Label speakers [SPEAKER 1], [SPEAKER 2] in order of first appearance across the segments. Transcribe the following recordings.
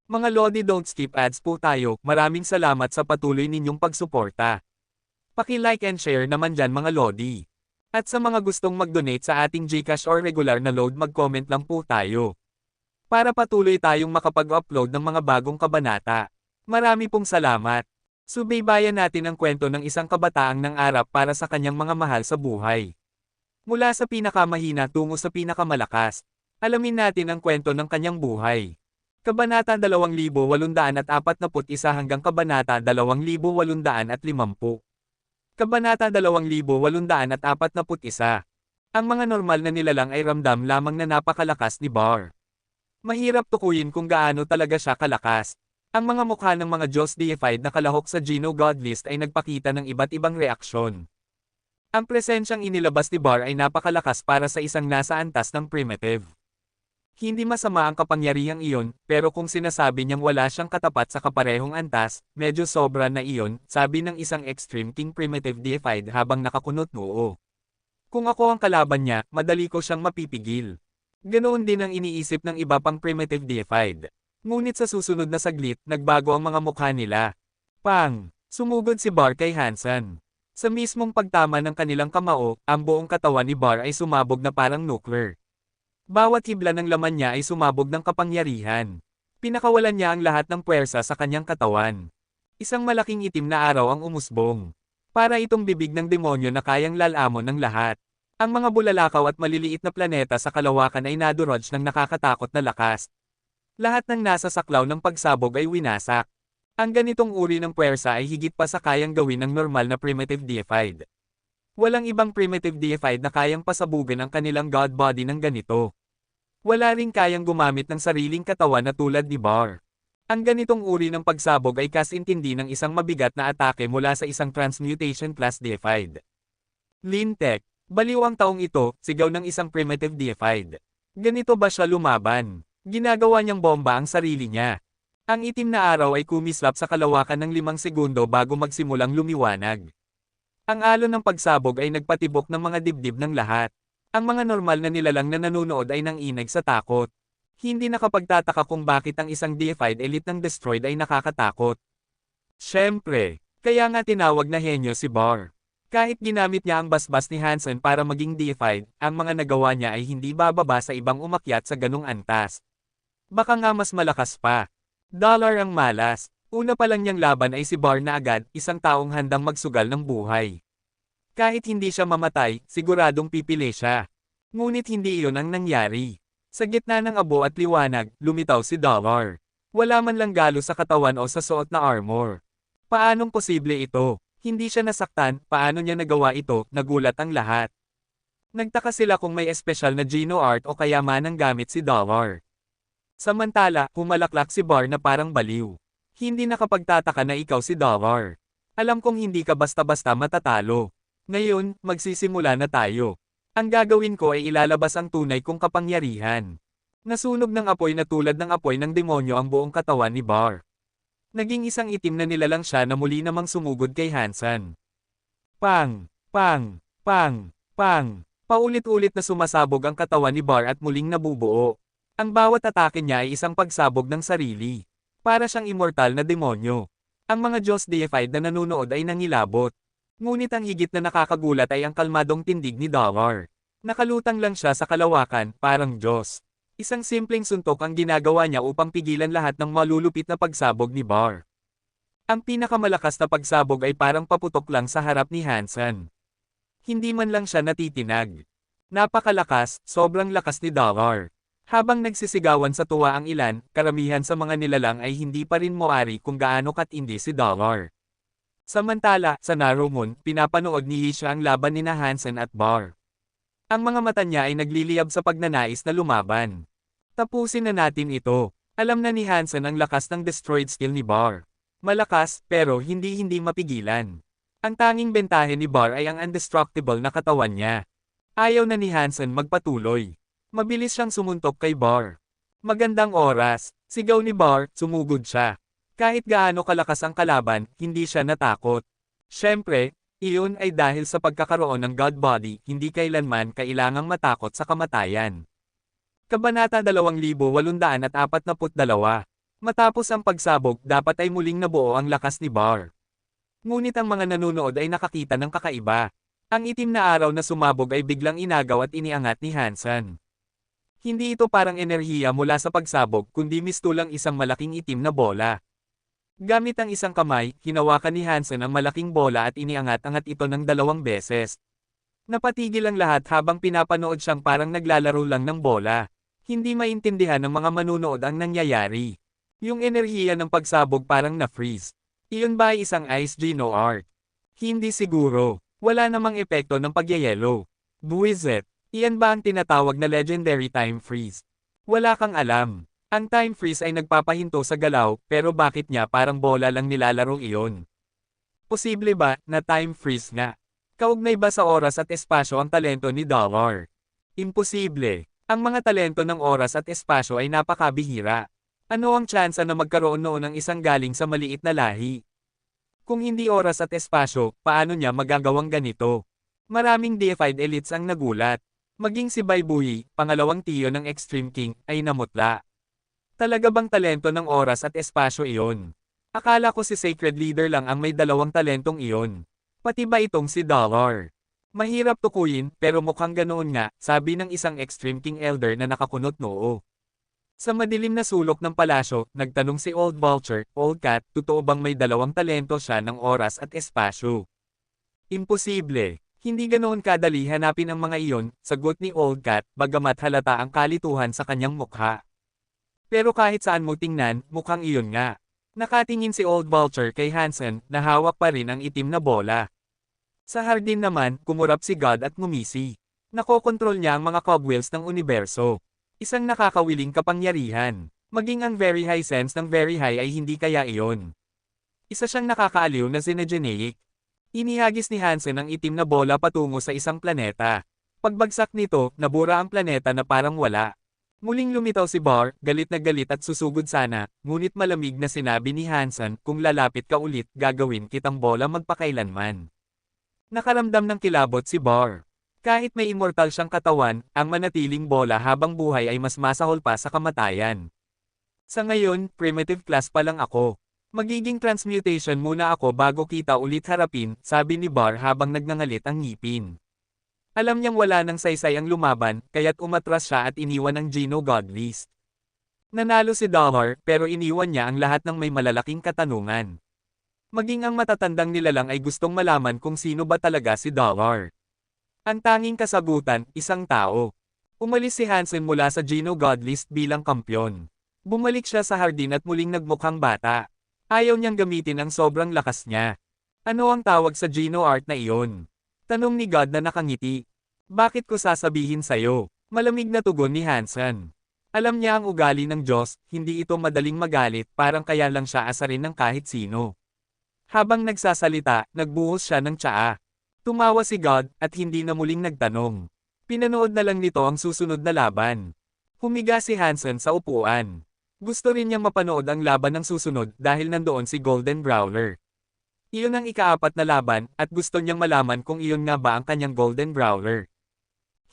[SPEAKER 1] Mga Lodi, don't skip ads po tayo. Maraming salamat sa patuloy ninyong pagsuporta. Paki-like and share naman dyan mga Lodi. At sa mga gustong mag-donate sa ating GCash or regular na load, mag-comment lang po tayo. Para patuloy tayong makapag-upload ng mga bagong kabanata. Marami pong salamat. Subaybayan natin ang kwento ng isang kabataang nangarap para sa kanyang mga mahal sa buhay. Mula sa pinakamahina tungo sa pinakamalakas. Alamin natin ang kwento ng kanyang buhay. Kabanata 2841 hanggang Kabanata 2850. Kabanata 2841. Ang mga normal na nilalang ay ramdam lamang na napakalakas ni Bar. Mahirap tukuyin kung gaano talaga siya kalakas. Ang mga mukha ng mga Diyos deified na kalahok sa Geno God list ay nagpakita ng iba't ibang reaksyon. Ang presensyang inilabas ni Bar ay napakalakas para sa isang nasa antas ng primitive. Hindi masama ang kapangyarihang iyon, pero kung sinasabi niyang wala siyang katapat sa kaparehong antas, medyo sobra na iyon, sabi ng isang extreme king primitive deified habang nakakunot noo. Kung ako ang kalaban niya, madali ko siyang mapipigil. Ganoon din ang iniisip ng iba pang primitive deified. Ngunit sa susunod na saglit, nagbago ang mga mukha nila. Pang! Sumugod si Bar kay Hansen. Sa mismong pagtama ng kanilang kamao, ang buong katawan ni Bar ay sumabog na parang nuclear. Bawat hibla ng laman niya ay sumabog ng kapangyarihan. Pinakawalan niya ang lahat ng puwersa sa kanyang katawan. Isang malaking itim na araw ang umusbong. Para itong bibig ng demonyo na kayang lalamon ng lahat. Ang mga bulalakaw at maliliit na planeta sa kalawakan ay nadurog ng nakakatakot na lakas. Lahat ng nasa saklaw ng pagsabog ay winasak. Ang ganitong uri ng puwersa ay higit pa sa kayang gawin ng normal na primitive deified. Walang ibang primitive deified na kayang pasabugan ang kanilang god body ng ganito. Wala ring kayang gumamit ng sariling katawan na tulad ni Bar. Ang ganitong uri ng pagsabog ay kasintindi ng isang mabigat na atake mula sa isang transmutation class deified. Lintec, baliw ang taong ito, sigaw ng isang primitive deified. Ganito ba siya lumaban? Ginagawa niyang bomba ang sarili niya. Ang itim na araw ay kumislap sa kalawakan ng 5 segundo bago magsimulang lumiwanag. Ang alon ng pagsabog ay nagpatibok ng mga dibdib ng lahat. Ang mga normal na nilalang na nanonood ay nanginag sa takot. Hindi nakapagtataka kung bakit ang isang deified elite ng destroyed ay nakakatakot. Siyempre, kaya nga tinawag na henyo si Bar. Kahit ginamit niya ang basbas ni Hansen para maging deified, ang mga nagawa niya ay hindi bababa sa ibang umakyat sa ganung antas. Baka nga mas malakas pa. Dollar ang malas. Una pa lang niyang laban ay si Bar na agad, isang taong handang magsugal ng buhay. Kahit hindi siya mamatay, siguradong pipili siya. Ngunit hindi iyon ang nangyari. Sa gitna ng abo at liwanag, lumitaw si Dollar. Wala man lang galo sa katawan o sa suot na armor. Paanong posible ito? Hindi siya nasaktan, paano niya nagawa ito, nagulat ang lahat. Nagtaka sila kung may espesyal na Geno art o kayamanang gamit si Dollar. Samantala, humalaklak si Bar na parang baliw. Hindi nakapagtataka na ikaw si Dollar. Alam kong hindi ka basta-basta matatalo. Ngayon, magsisimula na tayo. Ang gagawin ko ay ilalabas ang tunay kong kapangyarihan. Nasunog ng apoy na tulad ng apoy ng demonyo ang buong katawan ni Bar. Naging isang itim na nilalang siya na muli namang sumugod kay Hansen. Pang! Pang! Pang! Pang! Paulit-ulit na sumasabog ang katawan ni Bar at muling nabubuo. Ang bawat atake niya ay isang pagsabog ng sarili. Para siyang immortal na demonyo. Ang mga Diyos deified na nanunood ay nangilabot. Ngunit ang higit na nakakagulat ay ang kalmadong tindig ni Dollar. Nakalutang lang siya sa kalawakan, parang Diyos. Isang simpleng suntok ang ginagawa niya upang pigilan lahat ng malulupit na pagsabog ni Bar. Ang pinakamalakas na pagsabog ay parang paputok lang sa harap ni Hansen. Hindi man lang siya natitinag. Napakalakas, sobrang lakas ni Dollar. Habang nagsisigawan sa tuwa ang ilan, karamihan sa mga nilalang ay hindi pa rin moari kung gaano katindi si Dollar. Samantala, sa Narumon, pinapanood ni Hisha ang laban ni Hansen at Bar. Ang mga mata niya ay nagliliyab sa pagnanais na lumaban. Tapusin na natin ito. Alam na ni Hansen ang lakas ng destroyed skill ni Bar. Malakas, pero hindi mapigilan. Ang tanging bentahe ni Bar ay ang indestructible na katawan niya. Ayaw na ni Hansen magpatuloy. Mabilis siyang sumuntok kay Bar. Magandang oras, sigaw ni Bar, sumugod siya. Kahit gaano kalakas ang kalaban, hindi siya natakot. Siyempre, iyon ay dahil sa pagkakaroon ng God Body, hindi kailanman kailangang matakot sa kamatayan. Kabanata 2842. Matapos ang pagsabog, dapat ay muling nabuo ang lakas ni Bar. Ngunit ang mga nanonood ay nakakita ng kakaiba. Ang itim na araw na sumabog ay biglang inagaw at iniangat ni Hansen. Hindi ito parang enerhiya mula sa pagsabog kundi mistulang isang malaking itim na bola. Gamit ang isang kamay, hinawakan ni Hansen ang malaking bola at iniangat-angat ito ng 2 beses. Napatigil ang lahat habang pinapanood siyang parang naglalaro lang ng bola. Hindi maintindihan ng mga manunood ang nangyayari. Yung enerhiya ng pagsabog parang na-freeze. Iyon ba ay isang Ice Geno art? Hindi siguro. Wala namang epekto ng pagyayelo. Buwisit. Iyan ba ang tinatawag na legendary time freeze? Wala kang alam. Ang time freeze ay nagpapahinto sa galaw, pero bakit niya parang bola lang nilalaro iyon? Posible ba na time freeze nga? Kaugnay ba sa oras at espasyo ang talento ni Dollar? Imposible. Ang mga talento ng oras at espasyo ay napakabihira. Ano ang tsansa na magkaroon noon ng isang galing sa maliit na lahi? Kung hindi oras at espasyo, paano niya magagawang ganito? Maraming deified elites ang nagulat. Maging si Baibuhi, pangalawang tiyo ng Extreme King, ay namutla. Talaga bang talento ng oras at espasyo iyon? Akala ko si Sacred Leader lang ang may 2 talentong iyon. Pati ba itong si Dollar? Mahirap tukuyin, pero mukhang ganoon nga, sabi ng isang Extreme King Elder na nakakunot noo. Sa madilim na sulok ng palasyo, nagtanong si Old Vulture, Old Cat, totoo bang may 2 talento siya ng oras at espasyo? Imposible. Hindi ganoon kadali hanapin ang mga iyon, sagot ni Old Cat, bagamat halata ang kalituhan sa kanyang mukha. Pero kahit saan mo tingnan, mukhang iyon nga. Nakatingin si Old Vulture kay Hansen, na hawak pa rin ang itim na bola. Sa hardin naman, kumurap si God at ngumisi. Nakokontrol niya ang mga cogwheels ng universo. Isang nakakawiling kapangyarihan. Maging ang very high sense ng very high ay hindi kaya iyon. Isa siyang nakakaaliw na synergeneic. Inihagis ni Hansen ang itim na bola patungo sa isang planeta. Pagbagsak nito, nabura ang planeta na parang wala. Muling lumitaw si Bar, galit na galit at susugod sana, ngunit malamig na sinabi ni Hansen, kung lalapit ka ulit, gagawin kitang bola magpakailanman. Nakaramdam ng kilabot si Bar. Kahit may immortal siyang katawan, ang manatiling bola habang buhay ay mas masahol pa sa kamatayan. Sa ngayon, primitive class pa lang ako. Magiging transmutation muna ako bago kita ulit harapin, sabi ni Bar habang nagngangalit ang ngipin. Alam niyang wala nang saysay ang lumaban, kaya't umatras siya at iniwan ang Geno Godlist. Nanalo si Dollar, pero iniwan niya ang lahat ng may malalaking katanungan. Maging ang matatandang nilalang ay gustong malaman kung sino ba talaga si Dollar. Ang tanging kasagutan, isang tao. Umalis si Hansen mula sa Geno Godlist bilang kampyon. Bumalik siya sa hardin at muling nagmukhang bata. Ayaw niyang gamitin ang sobrang lakas niya. Ano ang tawag sa Geno art na iyon? Tanong ni God na nakangiti. Bakit ko sasabihin sa'yo? Malamig na tugon ni Hansen. Alam niya ang ugali ng Diyos, hindi ito madaling magalit, parang kaya lang siya asarin ng kahit sino. Habang nagsasalita, nagbuhos siya ng tsaa. Tumawa si God, at hindi na muling nagtanong. Pinanood na lang nito ang susunod na laban. Humiga si Hansen sa upuan. Gusto rin niyang mapanood ang laban ng susunod dahil nandoon si Golden Brawler. Iyon ang ika-4 na laban, at gusto niyang malaman kung iyon nga ba ang kanyang Golden Brawler.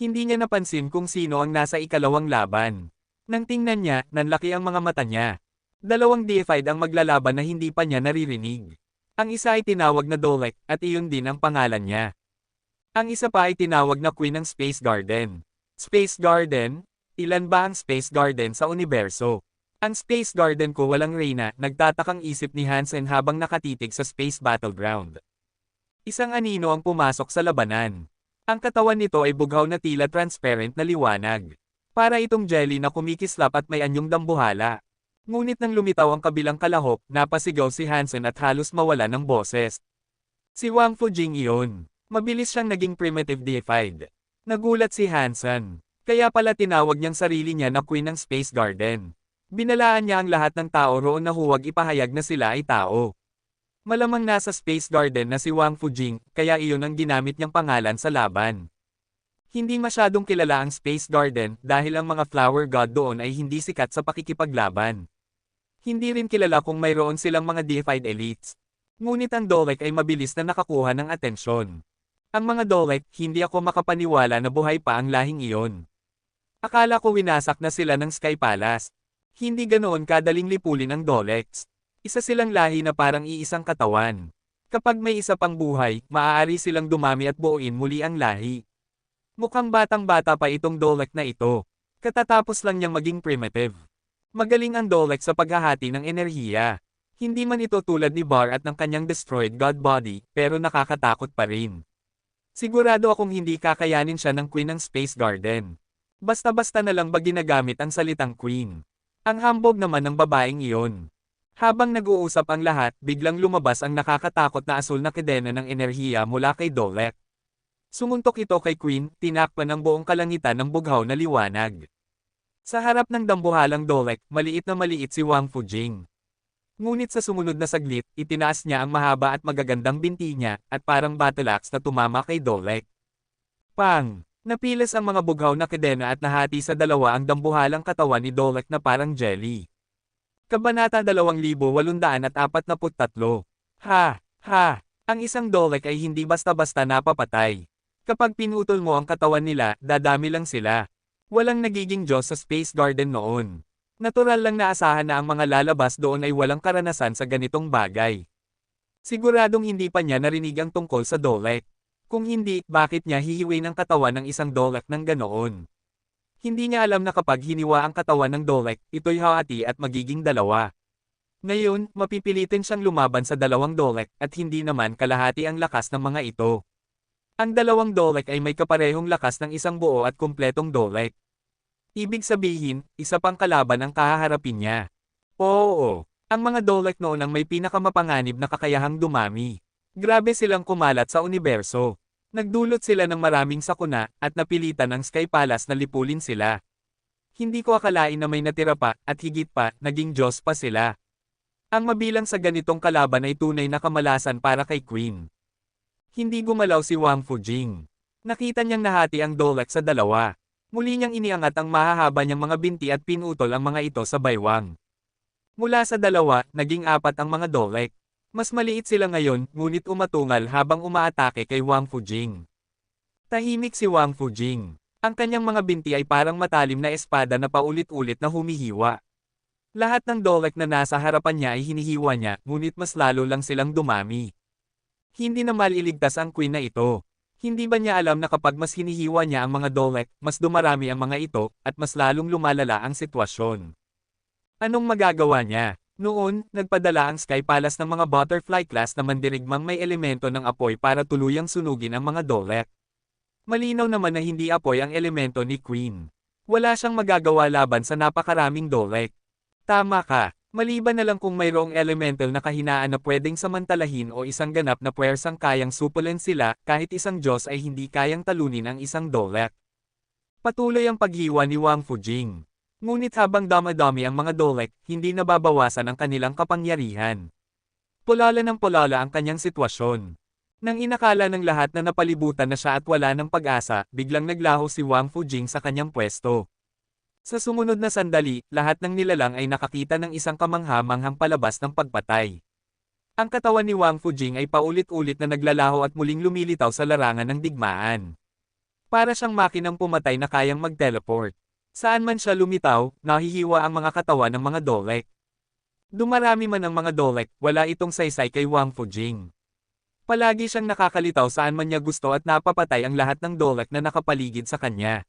[SPEAKER 1] Hindi niya napansin kung sino ang nasa ika-2 laban. Nang tingnan niya, nanlaki ang mga mata niya. 2 deified ang maglalaban na hindi pa niya naririnig. Ang isa ay tinawag na Dolek, at iyon din ang pangalan niya. Ang isa pa ay tinawag na Queen ng Space Garden. Space Garden? Ilan ba ang Space Garden sa universo? Ang Space Garden ko walang reyna, nagtatakang isip ni Hansen habang nakatitig sa Space Battleground. Isang anino ang pumasok sa labanan. Ang katawan nito ay bughaw na tila transparent na liwanag. Para itong jelly na kumikislap at may anyong dambuhala. Ngunit nang lumitaw ang kabilang kalahok, napasigaw si Hansen at halos mawala ng boses. Si Wang Fujing iyon. Mabilis siyang naging primitive deified. Nagulat si Hansen. Kaya pala tinawag niyang sarili niya na Queen ng Space Garden. Binalaan niya ang lahat ng tao roon na huwag ipahayag na sila ay tao. Malamang nasa Space Garden na si Wang Fujing, kaya iyon ang ginamit niyang pangalan sa laban. Hindi masyadong kilala ang Space Garden dahil ang mga flower god doon ay hindi sikat sa pakikipaglaban. Hindi rin kilala kung mayroon silang mga deified elites. Ngunit ang Dolek ay mabilis na nakakuha ng atensyon. Ang mga Dolek, hindi ako makapaniwala na buhay pa ang lahing iyon. Akala ko winasak na sila ng Sky Palace. Hindi ganoon kadaling lipulin ang Daleks. Isa silang lahi na parang iisang katawan. Kapag may isa pang buhay, maaari silang dumami at buuin muli ang lahi. Mukhang batang-bata pa itong Dalek na ito. Katatapos lang niyang maging primitive. Magaling ang Dalek sa paghahati ng enerhiya. Hindi man ito tulad ni Bar at ng kanyang destroyed god body, pero nakakatakot pa rin. Sigurado akong hindi kakayanin siya ng Queen ng Space Garden. Basta-basta na lang ba ginagamit ang salitang Queen. Ang hambog naman ng babaeng iyon. Habang nag-uusap ang lahat, biglang lumabas ang nakakatakot na asul na kadena ng enerhiya mula kay Dalek. Sumuntok ito kay Queen, tinakpan ang buong kalangitan ng bughaw na liwanag. Sa harap ng dambuhalang Dalek, maliit na maliit si Wang Fujing. Ngunit sa sumunod na saglit, itinaas niya ang mahaba at magagandang binti niya, at parang battle axe na tumama kay Dalek. Pang! Napilas ang mga bughaw na kadena at nahati sa dalawa ang dambuhalang katawan ni Dalek na parang jelly. Kabanata 2843. Ha! Ha! Ang isang Dalek ay hindi basta-basta napapatay. Kapag pinutol mo ang katawan nila, dadami lang sila. Walang nagiging Diyos sa Space Garden noon. Natural lang na asahan na ang mga lalabas doon ay walang karanasan sa ganitong bagay. Siguradong hindi pa niya narinig ang tungkol sa Dalek. Kung hindi, bakit niya hihiwin ang katawan ng isang Dalek ng ganoon? Hindi niya alam na kapag hiniwa ang katawan ng Dalek, ito'y hahati at magiging dalawa. Ngayon, mapipilitin siyang lumaban sa dalawang Dalek at hindi naman kalahati ang lakas ng mga ito. Ang dalawang Dalek ay may kaparehong lakas ng isang buo at kumpletong Dalek. Ibig sabihin, isa pang kalaban ang kahaharapin niya. Oo, ang mga Dalek noon ang may pinakamapanganib na kakayahang dumami. Grabe silang kumalat sa universo. Nagdulot sila ng maraming sakuna, at napilitan ng Sky Palace na lipulin sila. Hindi ko akalain na may natira pa, at higit pa, naging Diyos pa sila. Ang mabilang sa ganitong kalaban ay tunay na kamalasan para kay Queen. Hindi gumalaw si Wang Fujing. Nakita niyang nahati ang Dalek sa dalawa. Muli niyang iniangat ang mahahaba niyang mga binti at pinutol ang mga ito sa baywang. Mula sa dalawa, naging apat ang mga Dalek. Mas maliit sila ngayon, ngunit umatungal habang umaatake kay Wang Fujing. Tahimik si Wang Fujing. Ang kanyang mga binti ay parang matalim na espada na paulit-ulit na humihiwa. Lahat ng Dalek na nasa harapan niya ay hinihiwa niya, ngunit mas lalo lang silang dumami. Hindi na maliligtas ang Queen na ito. Hindi ba niya alam na kapag mas hinihiwa niya ang mga Dalek, mas dumarami ang mga ito, at mas lalong lumalala ang sitwasyon? Anong magagawa niya? Noon, nagpadala ang Sky Palace ng mga butterfly class na mandirigmang may elemento ng apoy para tuluyang sunugin ang mga Dalek. Malinaw naman na hindi apoy ang elemento ni Queen. Wala siyang magagawa laban sa napakaraming Dalek. Tama ka. Maliban na lang kung mayroong elemental na kahinaan na pwedeng samantalahin o isang ganap na puwersang kayang supulen sila, kahit isang Diyos ay hindi kayang talunin ang isang Dalek. Patuloy ang paghiwa ni Wang Fujing. Ngunit habang damadami ang mga Dalek, hindi nababawasan ang kanilang kapangyarihan. Pulala ng pulala ang kanyang sitwasyon. Nang inakala ng lahat na napalibutan na siya at wala ng pag-asa, biglang naglaho si Wang Fujing sa kanyang pwesto. Sa sumunod na sandali, lahat ng nilalang ay nakakita ng isang kamangha-manghang palabas ng pagpatay. Ang katawan ni Wang Fujing ay paulit-ulit na naglalaho at muling lumilitaw sa larangan ng digmaan. Para siyang makinang pumatay na kayang mag-teleport. Saan man siya lumitaw, nahihiwa ang mga katawan ng mga Dalek. Dumarami man ang mga Dalek, wala itong saysay kay Wang Fujing. Palagi siyang nakakalitaw saan man niya gusto at napapatay ang lahat ng Dalek na nakapaligid sa kanya.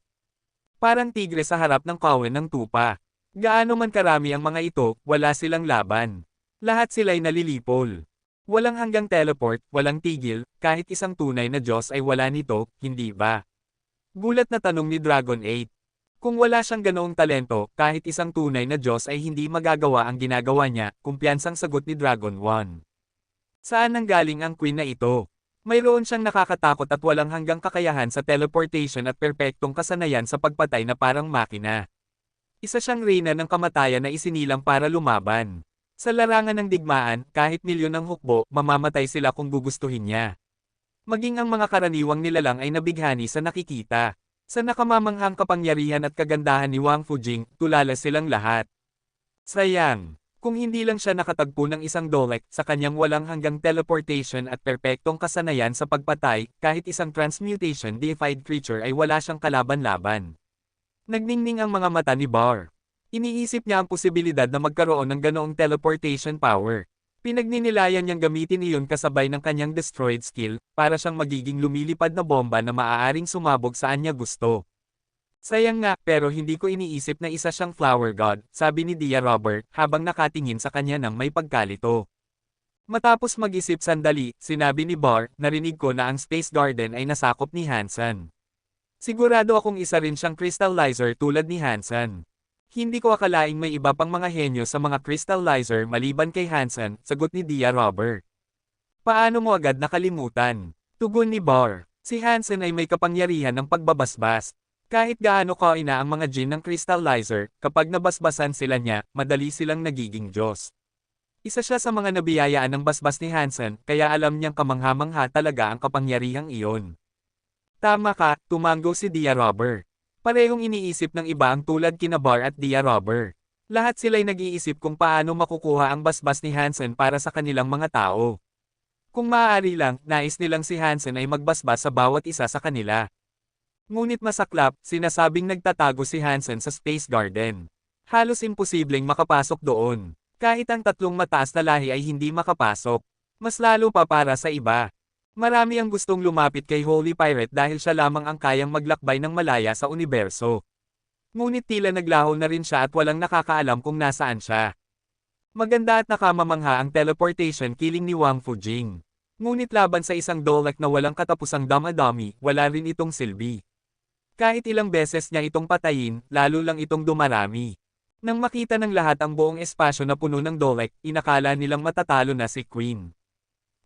[SPEAKER 1] Parang tigre sa harap ng kawan ng tupa. Gaano man karami ang mga ito, wala silang laban. Lahat sila'y nalilipol. Walang hanggang teleport, walang tigil, kahit isang tunay na Diyos ay wala nito, hindi ba? Gulat na tanong ni Dragon 8. Kung wala siyang ganoong talento, kahit isang tunay na Diyos ay hindi magagawa ang ginagawa niya, kumpiyansang sagot ni Dragon 1. Saan nanggaling ang Queen na ito? Mayroon siyang nakakatakot at walang hanggang kakayahan sa teleportation at perpektong kasanayan sa pagpatay na parang makina. Isa siyang reyna ng kamatayan na isinilang para lumaban. Sa larangan ng digmaan, kahit milyon ng hukbo, mamamatay sila kung gugustuhin niya. Maging ang mga karaniwang nilalang ay nabighani sa nakikita. Sa nakamamanghang kapangyarihan at kagandahan ni Wang Fujing, tulala silang lahat. Sayang. Kung hindi lang siya nakatagpo ng isang Dalek sa kanyang walang hanggang teleportation at perpektong kasanayan sa pagpatay, kahit isang transmutation deified creature ay wala siyang kalaban-laban. Nagningning ang mga mata ni Bar. Iniisip niya ang posibilidad na magkaroon ng ganoong teleportation power. Pinagninilayan niyang gamitin iyon kasabay ng kanyang destroyed skill, para siyang magiging lumilipad na bomba na maaaring sumabog saan niya gusto. Sayang nga, pero hindi ko iniisip na isa siyang flower god, sabi ni Dia Robert, habang nakatingin sa kanya ng may pagkalito. Matapos mag-isip sandali, sinabi ni Bar, narinig ko na ang Space Garden ay nasakop ni Hansen. Sigurado akong isa rin siyang crystallizer tulad ni Hansen. Hindi ko akalaing may iba pang mga henyo sa mga crystallizer maliban kay Hansen, sagot ni Dia Robert. Paano mo agad nakalimutan? Tugon ni Bar. Si Hansen ay may kapangyarihan ng pagbabasbas. Kahit gaano kaina ang mga djinn ng crystallizer, kapag nabasbasan sila niya, madali silang nagiging Diyos. Isa siya sa mga nabiyayaan ng basbas ni Hansen, kaya alam niyang kamangha-mangha talaga ang kapangyarihang iyon. Tama ka, tumanggo si Dia Robert. Parehong iniisip ng iba ang tulad kina Bar at Dia Robert. Lahat sila'y nag-iisip kung paano makukuha ang basbas ni Hansen para sa kanilang mga tao. Kung maaari lang, nais nilang si Hansen ay magbasbas sa bawat isa sa kanila. Ngunit masaklap, sinasabing nagtatago si Hansen sa Space Garden. Halos imposibleng makapasok doon. Kahit ang tatlong mataas na lahi ay hindi makapasok. Mas lalo pa para sa iba. Marami ang gustong lumapit kay Holy Pirate dahil siya lamang ang kayang maglakbay ng malaya sa universo. Ngunit tila naglaho na rin siya at walang nakakaalam kung nasaan siya. Maganda at nakamamangha ang teleportation killing ni Wang Fujing. Ngunit laban sa isang Dalek na walang katapusang damadami, wala rin itong silbi. Kahit ilang beses niya itong patayin, lalo lang itong dumarami. Nang makita ng lahat ang buong espasyo na puno ng Dalek, inakala nilang matatalo na si Queen.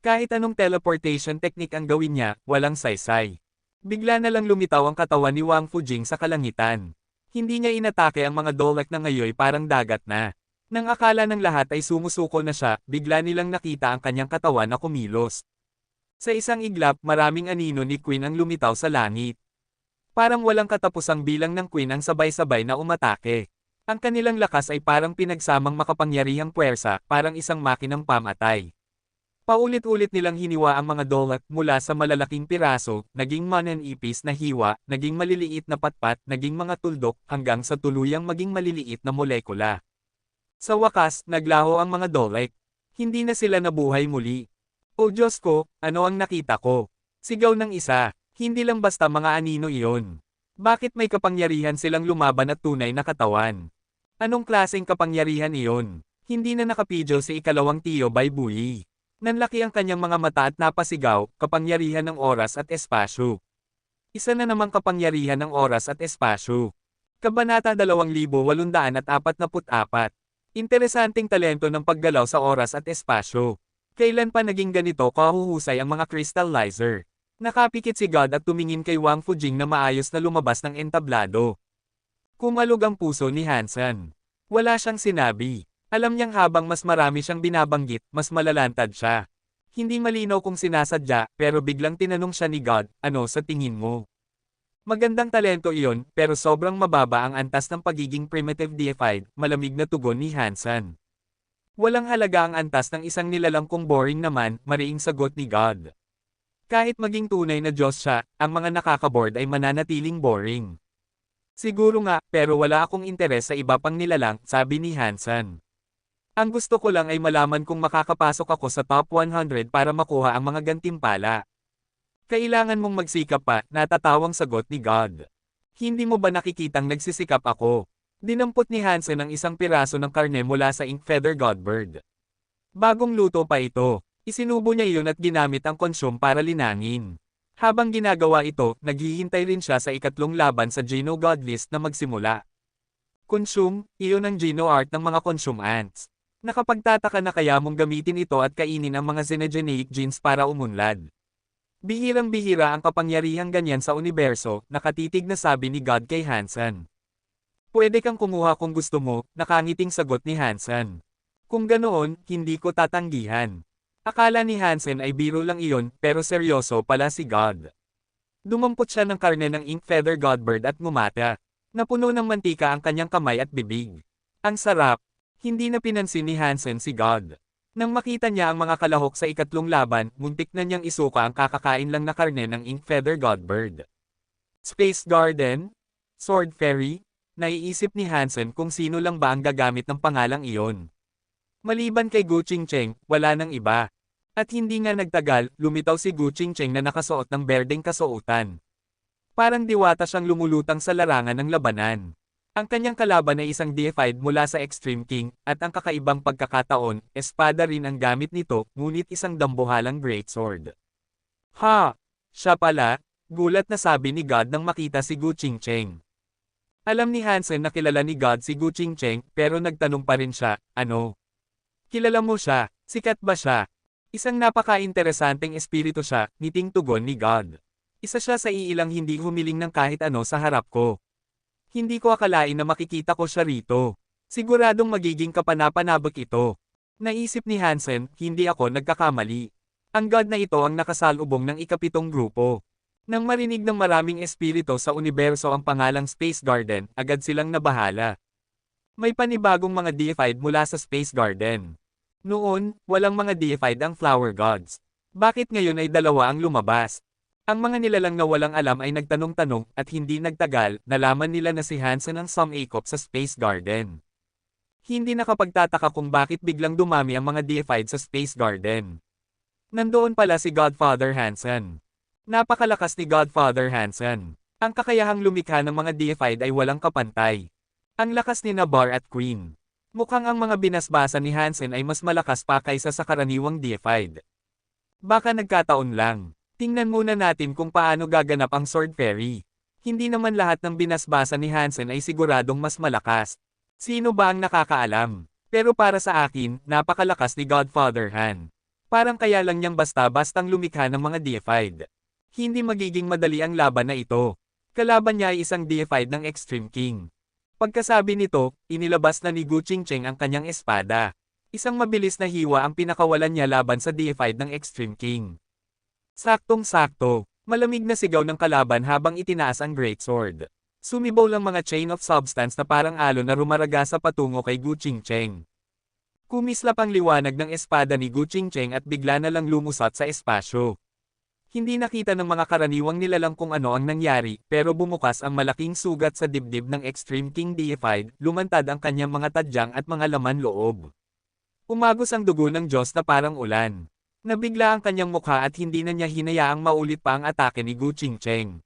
[SPEAKER 1] Kahit anong teleportation technique ang gawin niya, walang saysay. Bigla na lang lumitaw ang katawan ni Wang Fujing sa kalangitan. Hindi niya inatake ang mga Dalek na ngayoy parang dagat na. Nang akala ng lahat ay sumusuko na siya, bigla nilang nakita ang kanyang katawan na kumilos. Sa isang iglap, maraming anino ni Queen ang lumitaw sa langit. Parang walang katapusang bilang ng Queen ang sabay-sabay na umatake. Ang kanilang lakas ay parang pinagsamang makapangyarihang puwersa, parang isang makinang pamatay. Paulit-ulit nilang hiniwa ang mga Dalek mula sa malalaking piraso, naging mananipis na hiwa, naging maliliit na patpat, naging mga tuldok, hanggang sa tuluyang maging maliliit na molekula. Sa wakas, naglaho ang mga Dalek. Hindi na sila nabuhay muli. O Diyos ko, ano ang nakita ko? Sigaw ng isa, hindi lang basta mga anino iyon. Bakit may kapangyarihan silang lumaban at tunay na katawan? Anong klaseng kapangyarihan iyon? Hindi na nakapidyo si ikalawang Tiyo Baibuyi. Nanlaki ang kanyang mga mata at napasigaw, kapangyarihan ng oras at espasyo. Isa na namang kapangyarihan ng oras at espasyo. Kabanata 2844. Interesanting talento ng paggalaw sa oras at espasyo. Kailan pa naging ganito kahuhusay ang mga crystallizer? Nakapikit si God at tumingin kay Wang Fujing na maayos na lumabas ng entablado. Kumalog ang puso ni Hansen. Wala siyang sinabi. Alam niyang habang mas marami siyang binabanggit, mas malalantad siya. Hindi malinaw kung sinasadya, pero biglang tinanong siya ni God, ano sa tingin mo? Magandang talento iyon, pero sobrang mababa ang antas ng pagiging primitive deified, malamig na tugon ni Hansen. Walang halaga ang antas ng isang nilalang kung boring naman, mariing sagot ni God. Kahit maging tunay na Diyos siya, ang mga nakakaboard ay mananatiling boring. Siguro nga, pero wala akong interes sa iba pang nilalang, sabi ni Hansen. Ang gusto ko lang ay malaman kung makakapasok ako sa top 100 para makuha ang mga gantimpala. Kailangan mong magsikap pa, natatawang sagot ni God. Hindi mo ba nakikitang nagsisikap ako? Dinampot ni Hansen ang isang piraso ng karne mula sa Ink Feather Godbird. Bagong luto pa ito. Isinubo niya iyon at ginamit ang consume para linangin. Habang ginagawa ito, naghihintay rin siya sa ikatlong laban sa Geno Godlist na magsimula. Consume, iyon ang Geno art ng mga consume ants. Nakapagtataka na kaya mong gamitin ito at kainin ang mga xenogeneic genes para umunlad. Bihirang-bihira ang kapangyarihang ganyan sa universo, nakatitig na sabi ni God kay Hansen. Pwede kang kumuha kung gusto mo, nakangiting sagot ni Hansen. Kung ganoon, hindi ko tatanggihan. Akala ni Hansen ay biro lang iyon, pero seryoso pala si God. Dumampot siya ng karne ng Ink Feather Godbird at ngumata. Napuno ng mantika ang kanyang kamay at bibig. Ang sarap. Hindi na pinansin ni Hansen si God. Nang makita niya ang mga kalahok sa ikatlong laban, muntik na niyang isuka ang kakakain lang na karne ng Ink Feather Godbird. Space Garden? Sword Fairy? naiisip ni Hansen kung sino lang ba ang gagamit ng pangalang iyon. Maliban kay Gu Qingcheng, wala nang iba. At hindi nga nagtagal, lumitaw si Gu Qingcheng na nakasuot ng berdeng kasuotan. Parang diwata siyang lumulutang sa larangan ng labanan. Ang kanyang kalaban ay isang deified mula sa Extreme King, at ang kakaibang pagkakataon, espada rin ang gamit nito, ngunit isang dambuhalang greatsword. Ha! Siya pala, gulat na sabi ni God nang makita si Gu Qingcheng. Alam ni Hansen na kilala ni God si Gu Qingcheng, pero nagtanong pa rin siya, ano? Kilala mo siya? Sikat ba siya? Isang napaka-interesanteng espiritu siya, ngiting tugon ni God. Isa siya sa iilang hindi humiling ng kahit ano sa harap ko. Hindi ko akalain na makikita ko siya rito. Siguradong magiging kapanapanabik ito. Naisip ni Hansen, hindi ako nagkakamali. Ang God na ito ang nakasalubong ng ikapitong grupo. Nang marinig ng maraming espiritu sa universo ang pangalang Space Garden, agad silang nabahala. May panibagong mga deified mula sa Space Garden. Noon, walang mga deified ang Flower Gods. Bakit ngayon ay dalawa ang lumabas? Ang mga nilalang na walang alam ay nagtanong-tanong, at hindi nagtagal, nalaman nila na si Hansen ang sumikop sa Space Garden. Hindi nakapagtataka kung bakit biglang dumami ang mga deified sa Space Garden. Nandoon pala si Godfather Hansen. Napakalakas ni Godfather Hansen. Ang kakayahang lumikha ng mga deified ay walang kapantay. Ang lakas ni Bar at Queen. Mukhang ang mga binasbasa ni Hansen ay mas malakas pa kaysa sa karaniwang deified. Baka nagkataon lang. Tingnan muna natin kung paano gaganap ang Sword Fairy. Hindi naman lahat ng binasbasa ni Hansen ay siguradong mas malakas. Sino ba ang nakakaalam? Pero para sa akin, napakalakas ni Godfather Han. Parang kaya lang niyang basta-bastang lumikha ng mga deified. Hindi magiging madali ang laban na ito. Kalaban niya ay isang deified ng Extreme King. Pagkasabi nito, inilabas na ni Gu Qingcheng ang kanyang espada. Isang mabilis na hiwa ang pinakawalan niya laban sa deified ng Extreme King. Saktong-sakto, malamig na sigaw ng kalaban habang itinaas ang greatsword. Sumibaw lang mga chain of substance na parang alon na rumaragasa patungo kay Gu Qingcheng. Kumislap ang liwanag ng espada ni Gu Qingcheng at bigla na lang lumusot sa espasyo. Hindi nakita ng mga karaniwang nilalang kung ano ang nangyari, pero bumukas ang malaking sugat sa dibdib ng Extreme King deified, lumantad ang kanyang mga tadyang at mga laman loob. Umagos ang dugo ng Diyos na parang ulan. Nabigla ang kanyang mukha at hindi na niya hinayaang maulit pa ang atake ni Gu Qingcheng.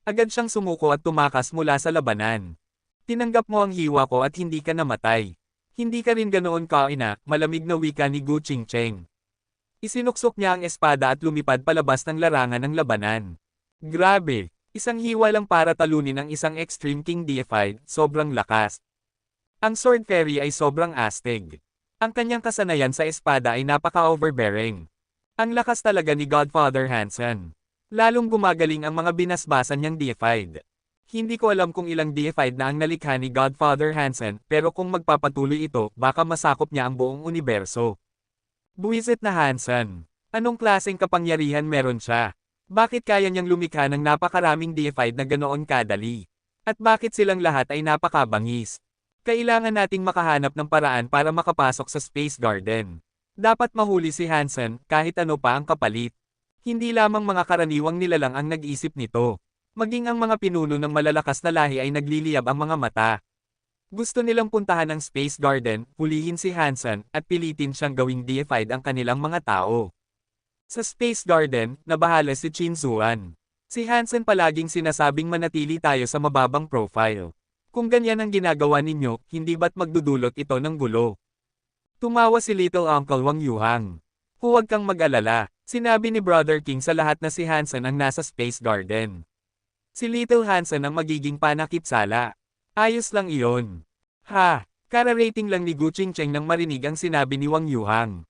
[SPEAKER 1] Agad siyang sumuko at tumakas mula sa labanan. Tinanggap mo ang hiwa ko at hindi ka namatay. Hindi ka rin ganoon kaina, malamig na wika ni Gu Qingcheng. Isinuksok niya ang espada at lumipad palabas ng larangan ng labanan. Grabe, isang hiwa lang para talunin ang isang Extreme King deified, sobrang lakas. Ang Sword Fairy ay sobrang astig. Ang kanyang kasanayan sa espada ay napaka-overbearing. Ang lakas talaga ni Godfather Hansen. Lalong gumagaling ang mga binasbasan niyang deified. Hindi ko alam kung ilang deified na ang nalikha ni Godfather Hansen, pero kung magpapatuloy ito, baka masakop niya ang buong universo. Buwisit na Hansen. Anong klaseng kapangyarihan meron siya? Bakit kaya niyang lumikha ng napakaraming deified na ganoon kadali? At bakit silang lahat ay napakabangis? Kailangan nating makahanap ng paraan para makapasok sa Space Garden. Dapat mahuli si Hansen, kahit ano pa ang kapalit. Hindi lamang mga karaniwang nilalang ang nag-isip nito. Maging ang mga pinuno ng malalakas na lahi ay nagliliyab ang mga mata. Gusto nilang puntahan ang Space Garden, hulihin si Hansen, at pilitin siyang gawing deified ang kanilang mga tao. Sa Space Garden, nabahala si Qin Zuan. Si Hansen palaging sinasabing manatili tayo sa mababang profile. Kung ganyan ang ginagawa ninyo, hindi ba't magdudulot ito ng gulo? Tumawa si Little Uncle Wang Yuhang. Huwag kang mag-alala, sinabi ni Brother King sa lahat na si Hansen ang nasa Space Garden. Si Little Hansen ang magiging panakitsala. Ayos lang iyon. Ha, kararating lang ni Gu Qingcheng nang marinig ang sinabi ni Wang Yuhang.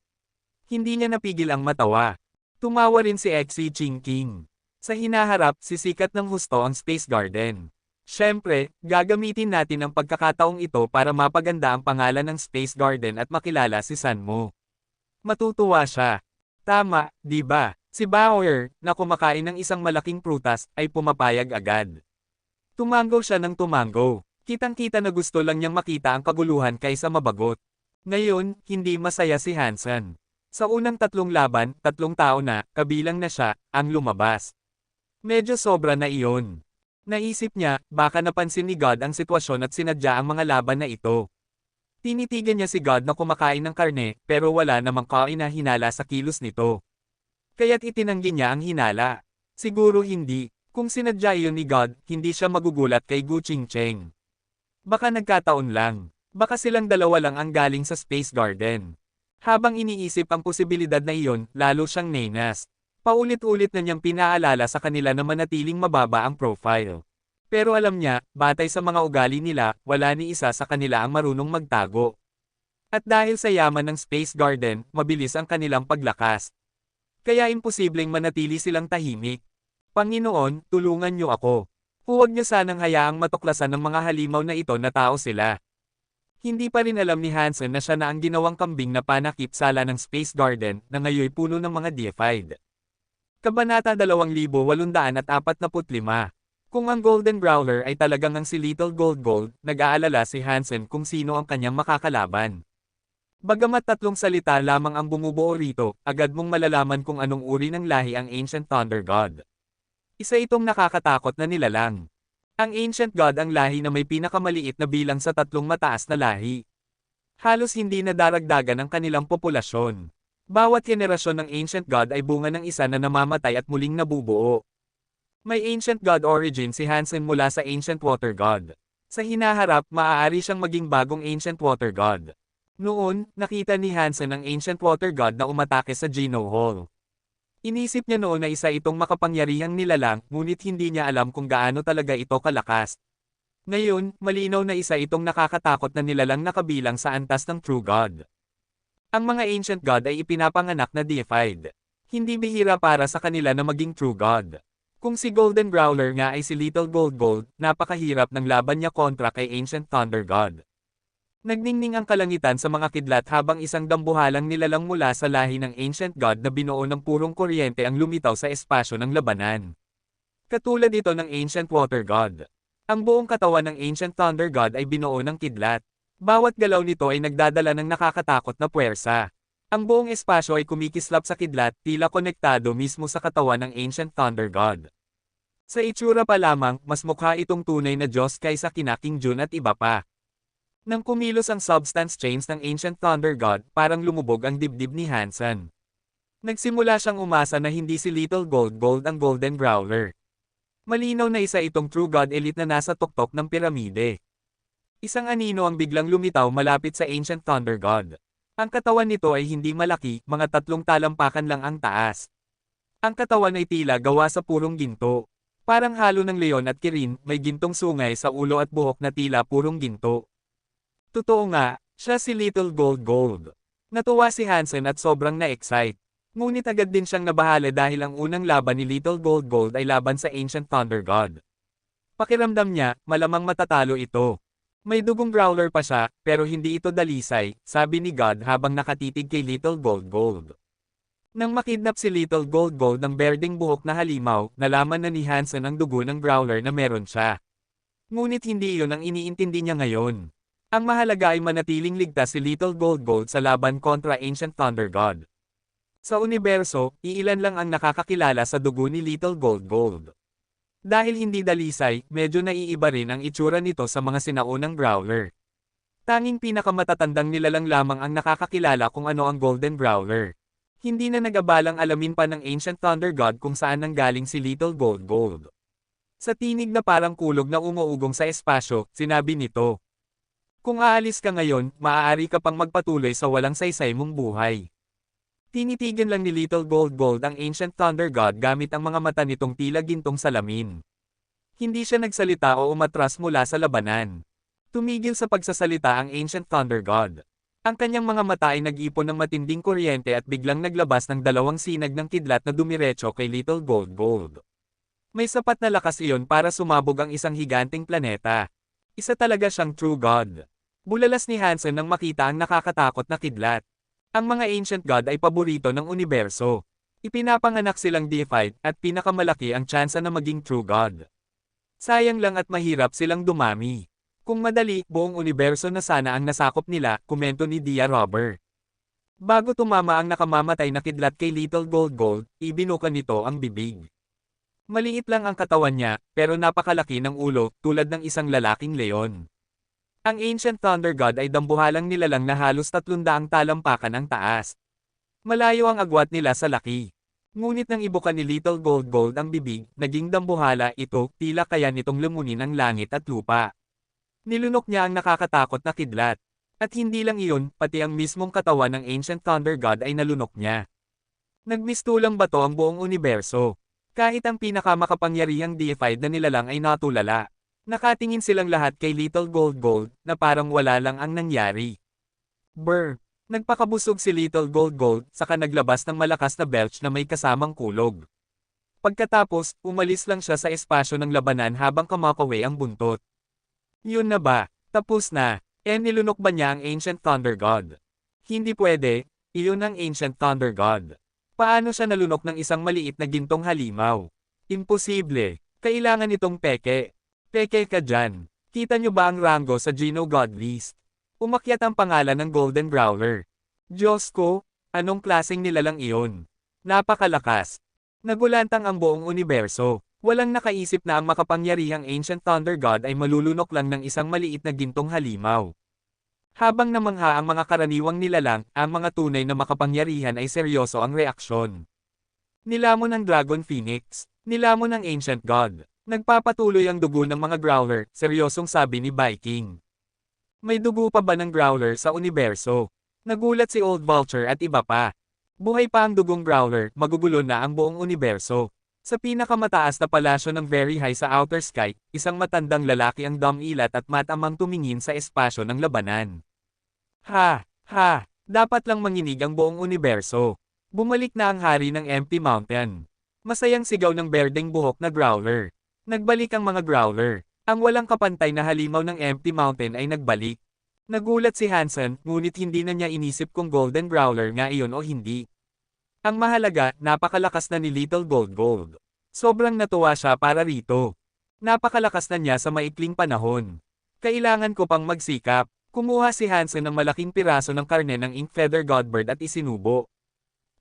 [SPEAKER 1] Hindi niya napigil ang matawa. Tumawa rin si Xi Jinping. Sa hinaharap, sisikat ng husto ang Space Garden. Siyempre, gagamitin natin ang pagkakataong ito para mapaganda ang pangalan ng Space Garden at makilala si Sanmo. Matutuwa siya. Tama, di ba? Si Bauer, na kumakain ng isang malaking prutas, ay pumapayag agad. Tumango siya ng tumango. Kitang-kita na gusto lang niyang makita ang kaguluhan kaysa mabagot. Ngayon, hindi masaya si Hansen. Sa unang 3 laban, 3 tao na, kabilang na siya, ang lumabas. Medyo sobra na iyon. Naisip niya, baka napansin ni God ang sitwasyon at sinadya ang mga laban na ito. Tinitigan niya si God na kumakain ng karne, pero wala namang kain na hinala sa kilos nito. Kaya't itinanggi niya ang hinala. Siguro hindi. Kung sinadya iyon ni God, hindi siya magugulat kay Gu Qingcheng. Baka nagkataon lang. Baka silang dalawa lang ang galing sa Space Garden. Habang iniisip ang posibilidad na iyon, lalo siyang nenas. Paulit-ulit na niyang pinaalala sa kanila na manatiling mababa ang profile. Pero alam niya, batay sa mga ugali nila, wala ni isa sa kanila ang marunong magtago. At dahil sa yaman ng Space Garden, mabilis ang kanilang paglakas. Kaya imposibleng manatili silang tahimik. Panginoon, tulungan niyo ako. Huwag niyo sanang hayaang matuklasan ng mga halimaw na ito na tao sila. Hindi pa rin alam ni Hansen na siya na ang ginawang kambing na panakip sala ng Space Garden na ngayoy puno ng mga deified. Kabanata 2845. Kung ang Golden Growler ay talagang ang si Little Gold, nag-aalala si Hansen kung sino ang kanyang makakalaban. Bagamat tatlong salita lamang ang bumubuo rito, agad mong malalaman kung anong uri ng lahi ang Ancient Thunder God. Isa itong nakakatakot na nilalang. Ang Ancient God ang lahi na may pinakamaliit na bilang sa tatlong mataas na lahi. Halos hindi na daragdagan ang kanilang populasyon. Bawat henerasyon ng Ancient God ay bunga ng isa na namamatay at muling nabubuo. May Ancient God origin si Hansen mula sa Ancient Water God. Sa hinaharap, maaari siyang maging bagong Ancient Water God. Noon, nakita ni Hansen ang Ancient Water God na umatake sa Geno Hall. Inisip niya noon na isa itong makapangyarihang nilalang, ngunit hindi niya alam kung gaano talaga ito kalakas. Ngayon, malinaw na isa itong nakakatakot na nilalang na kabilang sa antas ng True God. Ang mga Ancient God ay ipinapanganak na deified. Hindi bihira para sa kanila na maging True God. Kung si Golden Growler nga ay si Little Gold, napakahirap ng laban niya kontra kay Ancient Thunder God. Nagningning ang kalangitan sa mga kidlat habang isang dambuhalang nilalang mula sa lahi ng Ancient God na binuo ng purong kuryente ang lumitaw sa espasyo ng labanan. Katulad ito ng Ancient Water God. Ang buong katawan ng Ancient Thunder God ay binuo ng kidlat. Bawat galaw nito ay nagdadala ng nakakatakot na puwersa. Ang buong espasyo ay kumikislap sa kidlat, tila konektado mismo sa katawan ng Ancient Thunder God. Sa itsura pa lamang, mas mukha itong tunay na Diyos kaysa kina King Jun at iba pa. Nang kumilos ang substance chains ng Ancient Thunder God, parang lumubog ang dibdib ni Hansen. Nagsimula siyang umasa na hindi si Little Gold ang Golden Growler. Malinaw na isa itong True God Elite na nasa tuktok ng piramide. Isang anino ang biglang lumitaw malapit sa Ancient Thunder God. Ang katawan nito ay hindi malaki, mga 3 talampakan lang ang taas. Ang katawan ay tila gawa sa purong ginto. Parang halo ng leon at kirin, may gintong sungay sa ulo at buhok na tila purong ginto. Totoo nga, siya si Little Gold. Natuwa si Hansen at sobrang na-excite. Ngunit agad din siyang nabahala dahil ang unang laban ni Little Gold ay laban sa Ancient Thunder God. Pakiramdam niya, malamang matatalo ito. May dugong growler pa siya, pero hindi ito dalisay, sabi ni God habang nakatitig kay Little Gold. Nang makidnap si Little Gold ng berdeng buhok na halimaw, nalaman na ni Hansen ang dugo ng growler na meron siya. Ngunit hindi iyon ang iniintindi niya ngayon. Ang mahalaga ay manatiling ligtas si Little Gold sa laban kontra Ancient Thunder God. Sa universo, iilan lang ang nakakakilala sa dugo ni Little Gold. Dahil hindi dalisay, medyo naiiba rin ang itsura nito sa mga sinaunang growler. Tanging pinakamatatandang nilalang lamang ang nakakakilala kung ano ang Golden Growler. Hindi na nag-abalang alamin pa ng Ancient Thunder God kung saan nanggaling si Little Gold. Sa tinig na parang kulog na umuugong sa espasyo, sinabi nito, "Kung aalis ka ngayon, maaari ka pang magpatuloy sa walang saysay mong buhay." Tinitigan lang ni Little Gold ang Ancient Thunder God gamit ang mga mata nitong tila gintong salamin. Hindi siya nagsalita o umatras mula sa labanan. Tumigil sa pagsasalita ang Ancient Thunder God. Ang kanyang mga mata ay nag-ipon ng matinding kuryente at biglang naglabas ng 2 sinag ng kidlat na dumiretso kay Little Gold. May sapat na lakas iyon para sumabog ang isang higanting planeta. Isa talaga siyang True God. Bulalas ni Hansen nang makita ang nakakatakot na kidlat. Ang mga Ancient God ay paborito ng universo. Ipinapanganak silang deified, at pinakamalaki ang tsansa na maging True God. Sayang lang at mahirap silang dumami. Kung madali, buong universo na sana ang nasakop nila, komento ni Dia Robber. Bago tumama ang nakamamatay na kidlat kay Little Gold, ibinuka nito ang bibig. Maliit lang ang katawan niya, pero napakalaki ng ulo, tulad ng isang lalaking leon. Ang Ancient Thunder God ay dambuhalang nilalang na halos 300 talampakan ang taas. Malayo ang agwat nila sa laki. Ngunit nang ibuka ni Little Gold Gold ang bibig, naging dambuhala ito, tila kaya nitong lumunin ang langit at lupa. Nilunok niya ang nakakatakot na kidlat. At hindi lang iyon, pati ang mismong katawan ng Ancient Thunder God ay nalunok niya. Nagmistulang bato ang buong universo. Kahit ang pinakamakapangyarihang deified na nilalang ay natulala. Nakatingin silang lahat kay Little Gold Gold, na parang wala lang ang nangyari. Brr! Nagpakabusog si Little Gold Gold, saka naglabas ng malakas na belch na may kasamang kulog. Pagkatapos, umalis lang siya sa espasyo ng labanan habang kumakaway ang buntot. Yun na ba? Tapos na. Nilunok ba niya ang Ancient Thunder God? Hindi pwede, iyon ang Ancient Thunder God. Paano siya nalunok ng isang maliit na gintong halimaw? Imposible. Kailangan itong peke. Peke ka dyan. Kita nyo ba ang rango sa Geno God List? Umakyat ang pangalan ng Golden Growler. Diyos ko, anong klaseng nilalang iyon? Napakalakas. Nagulantang ang buong universo. Walang nakaisip na ang makapangyarihang Ancient Thunder God ay malulunok lang ng isang maliit na gintong halimaw. Habang namangha ang mga karaniwang nilalang, ang mga tunay na makapangyarihan ay seryoso ang reaksyon. Nilamon ng Dragon Phoenix. Nilamon ng Ancient God. Nagpapatuloy ang dugo ng mga Growler, seryosong sabi ni Viking. May dugo pa ba ng Growler sa universo? Nagulat si Old Vulture at iba pa. Buhay pa ang dugong Growler, magugulo na ang buong universo. Sa pinakamataas na palasyo ng Very High sa Outer Sky, isang matandang lalaki ang dum-ilat at matamang tumingin sa espasyo ng labanan. Ha! Ha! Dapat lang manginig ang buong universo. Bumalik na ang hari ng Empty Mountain. Masayang sigaw ng berdeng buhok na Growler. Nagbalik ang mga Growler. Ang walang kapantay na halimaw ng Empty Mountain ay nagbalik. Nagulat si Hansen, ngunit hindi na niya inisip kung Golden Growler nga iyon o hindi. Ang mahalaga, napakalakas na ni Little Gold Gold. Sobrang natuwa siya para rito. Napakalakas na niya sa maikling panahon. Kailangan ko pang magsikap. Kumuha si Hansen ng malaking piraso ng karne ng Ink Feather Godbird at isinubo.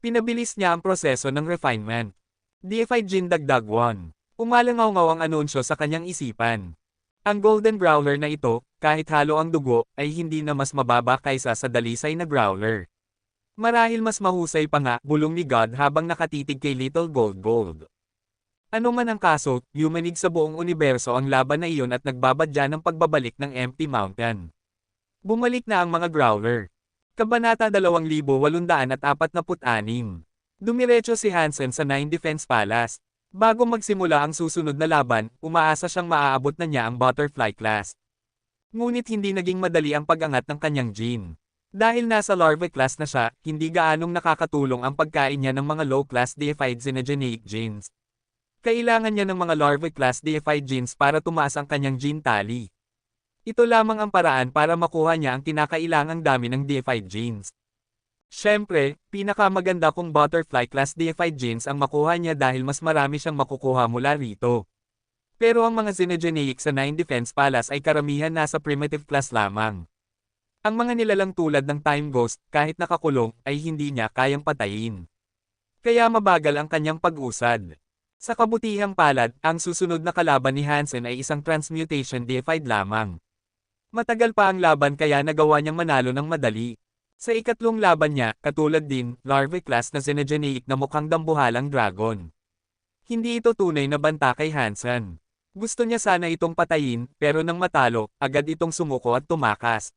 [SPEAKER 1] Pinabilis niya ang proseso ng refinement. Deified Gin Dagdag 1. Umalangaw-ngaw ang anunsyo sa kanyang isipan. Ang Golden Growler na ito, kahit halo ang dugo, ay hindi na mas mababa kaysa sa dalisay na Growler. Marahil mas mahusay pa nga, bulong ni God habang nakatitig kay Little Gold Gold. Ano man ang kaso, yumanig sa buong universo ang laban na iyon at nagbabadya ng pagbabalik ng Empty Mountain. Bumalik na ang mga Growler. Kabanata 2846. Dumiretso si Hansen sa Nine Defense Palace. Bago magsimula ang susunod na laban, umaasa siyang maaabot na niya ang Butterfly class. Ngunit hindi naging madali ang pag-angat ng kanyang gene. Dahil nasa Larvae class na siya, hindi gaanong nakakatulong ang pagkain niya ng mga low-class deified xenogeneic genes. Kailangan niya ng mga Larvae class deified genes para tumaas ang kanyang gene tally. Ito lamang ang paraan para makuha niya ang kinakailangang dami ng deified genes. Siyempre, pinakamaganda kung butterfly class deified genes ang makuha niya dahil mas marami siyang makukuha mula rito. Pero ang mga xenogeneic sa Nine Defense Palace ay karamihan nasa primitive class lamang. Ang mga nilalang tulad ng Time Ghost, kahit nakakulong, ay hindi niya kayang patayin. Kaya mabagal ang kanyang pag-usad. Sa kabutihang palad, ang susunod na kalaban ni Hansen ay isang transmutation deified lamang. Matagal pa ang laban kaya nagawa niyang manalo ng madali. Sa ikatlong laban niya, katulad din, Larvae class na xenogeneic na mukhang dambuhalang dragon. Hindi ito tunay na banta kay Hansen. Gusto niya sana itong patayin, pero nang matalo, agad itong sumuko at tumakas.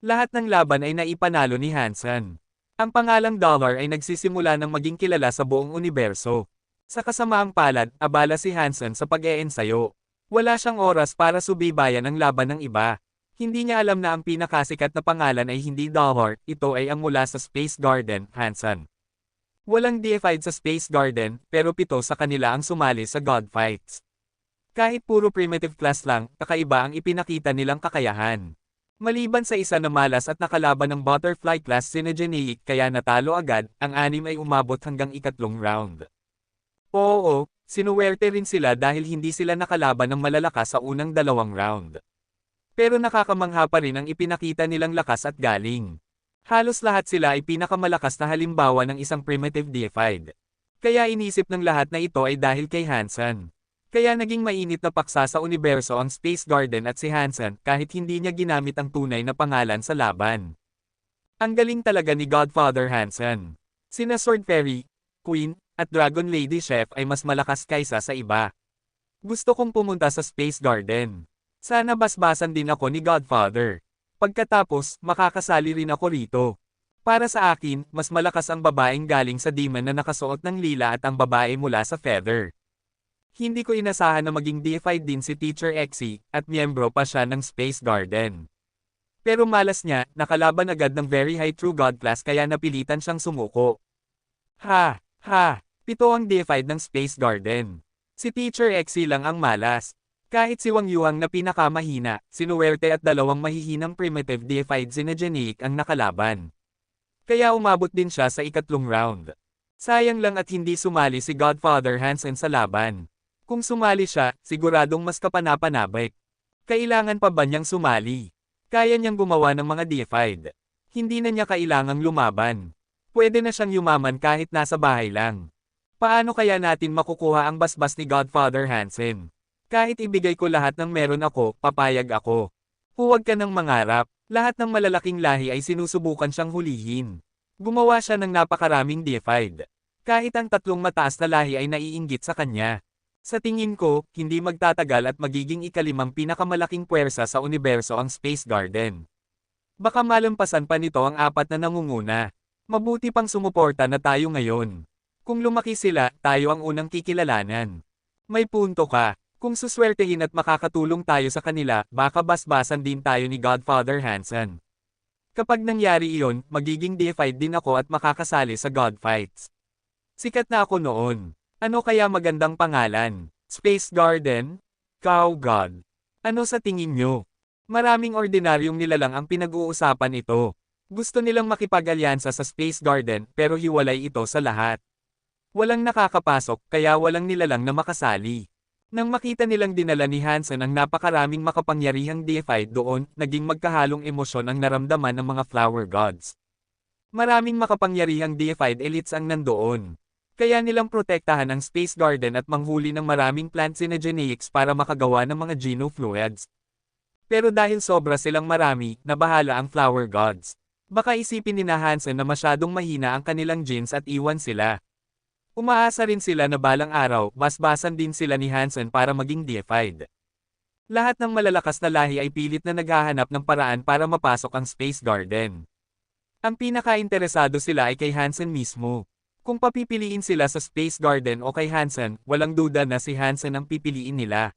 [SPEAKER 1] Lahat ng laban ay naipanalo ni Hansen. Ang pangalang Dollar ay nagsisimula ng maging kilala sa buong universo. Sa kasamaang palad, abala si Hansen sa pag-eensayo. Wala siyang oras para subaybayan ang laban ng iba. Hindi niya alam na ang pinakasikat na pangalan ay hindi Dollar, ito ay ang mula sa Space Garden, Hansen. Walang deified sa Space Garden, pero 7 sa kanila ang sumali sa God Fights. Kahit puro primitive class lang, kakaiba ang ipinakita nilang kakayahan. Maliban sa isa na malas at nakalaban ng Butterfly class xenogeneic kaya natalo agad, ang 6 ay umabot hanggang ikatlong round. Oo, sinuwerte rin sila dahil hindi sila nakalaban ng malalakas sa unang 2 round. Pero nakakamangha pa rin ang ipinakita nilang lakas at galing. Halos lahat sila ay pinakamalakas na halimbawa ng isang primitive deified. Kaya inisip ng lahat na ito ay dahil kay Hansen. Kaya naging mainit na paksa sa universo ang Space Garden at si Hansen kahit hindi niya ginamit ang tunay na pangalan sa laban. Ang galing talaga ni Godfather Hansen. Sina Sword Fairy, Queen, at Dragon Lady Chef ay mas malakas kaysa sa iba. Gusto kong pumunta sa Space Garden. Sana basbasan din ako ni Godfather. Pagkatapos, makakasali rin ako rito. Para sa akin, mas malakas ang babaeng galing sa demon na nakasuot ng lila at ang babae mula sa feather. Hindi ko inasahan na maging deified din si Teacher Exy, at miyembro pa siya ng Space Garden. Pero malas niya, nakalaban agad ng very high true god class kaya napilitan siyang sumuko. Ha! Ha! 7 ang deified ng Space Garden. Si Teacher Exy lang ang malas. Kahit si Wang Yuang na pinakamahina, sinuwerte at 2 mahihinang primitive deified Xenogeneic ang nakalaban. Kaya umabot din siya sa ikatlong round. Sayang lang at hindi sumali si Godfather Hansen sa laban. Kung sumali siya, siguradong mas kapanapanabik. Kailangan pa ba niyang sumali? Kaya niyang gumawa ng mga deified. Hindi na niya kailangang lumaban. Pwede na siyang yumaman kahit nasa bahay lang. Paano kaya natin makukuha ang basbas ni Godfather Hansen? Kahit ibigay ko lahat ng meron ako, papayag ako. Huwag ka nang mangarap. Lahat ng malalaking lahi ay sinusubukan siyang hulihin. Gumawa siya ng napakaraming deified. Kahit ang 3 mataas na lahi ay naiinggit sa kanya. Sa tingin ko, hindi magtatagal at magiging ika-5 pinakamalaking puwersa sa universo ang Space Garden. Baka malampasan pa nito ang 4 na nangunguna. Mabuti pang sumuporta na tayo ngayon. Kung lumaki sila, tayo ang unang kikilalanan. May punto ka. Kung suswertehin at makakatulong tayo sa kanila, baka basbasan din tayo ni Godfather Hansen. Kapag nangyari iyon, magiging deified din ako at makakasali sa God Fights. Sikat na ako noon. Ano kaya magandang pangalan? Space Garden? Cow God. Ano sa tingin nyo? Maraming ordinaryong nilalang ang pinag-uusapan ito. Gusto nilang makipag-alyansa sa Space Garden pero hiwalay ito sa lahat. Walang nakakapasok kaya walang nilalang na makasali. Nang makita nilang dinala ni Hansen ang napakaraming makapangyarihang deified doon, naging magkahalong emosyon ang naramdaman ng mga flower gods. Maraming makapangyarihang deified elites ang nandoon. Kaya nilang protektahan ang Space Garden at manghuli ng maraming plant Xenogeneics para makagawa ng mga Genofluids. Pero dahil sobra silang marami, nabahala ang flower gods. Baka isipin ni Hansen na masyadong mahina ang kanilang genes at iwan sila. Umaasa rin sila na balang araw, basbasan din sila ni Hansen para maging deified. Lahat ng malalakas na lahi ay pilit na naghahanap ng paraan para mapasok ang Space Garden. Ang pinaka-interesado sila ay kay Hansen mismo. Kung papipiliin sila sa Space Garden o kay Hansen, walang duda na si Hansen ang pipiliin nila.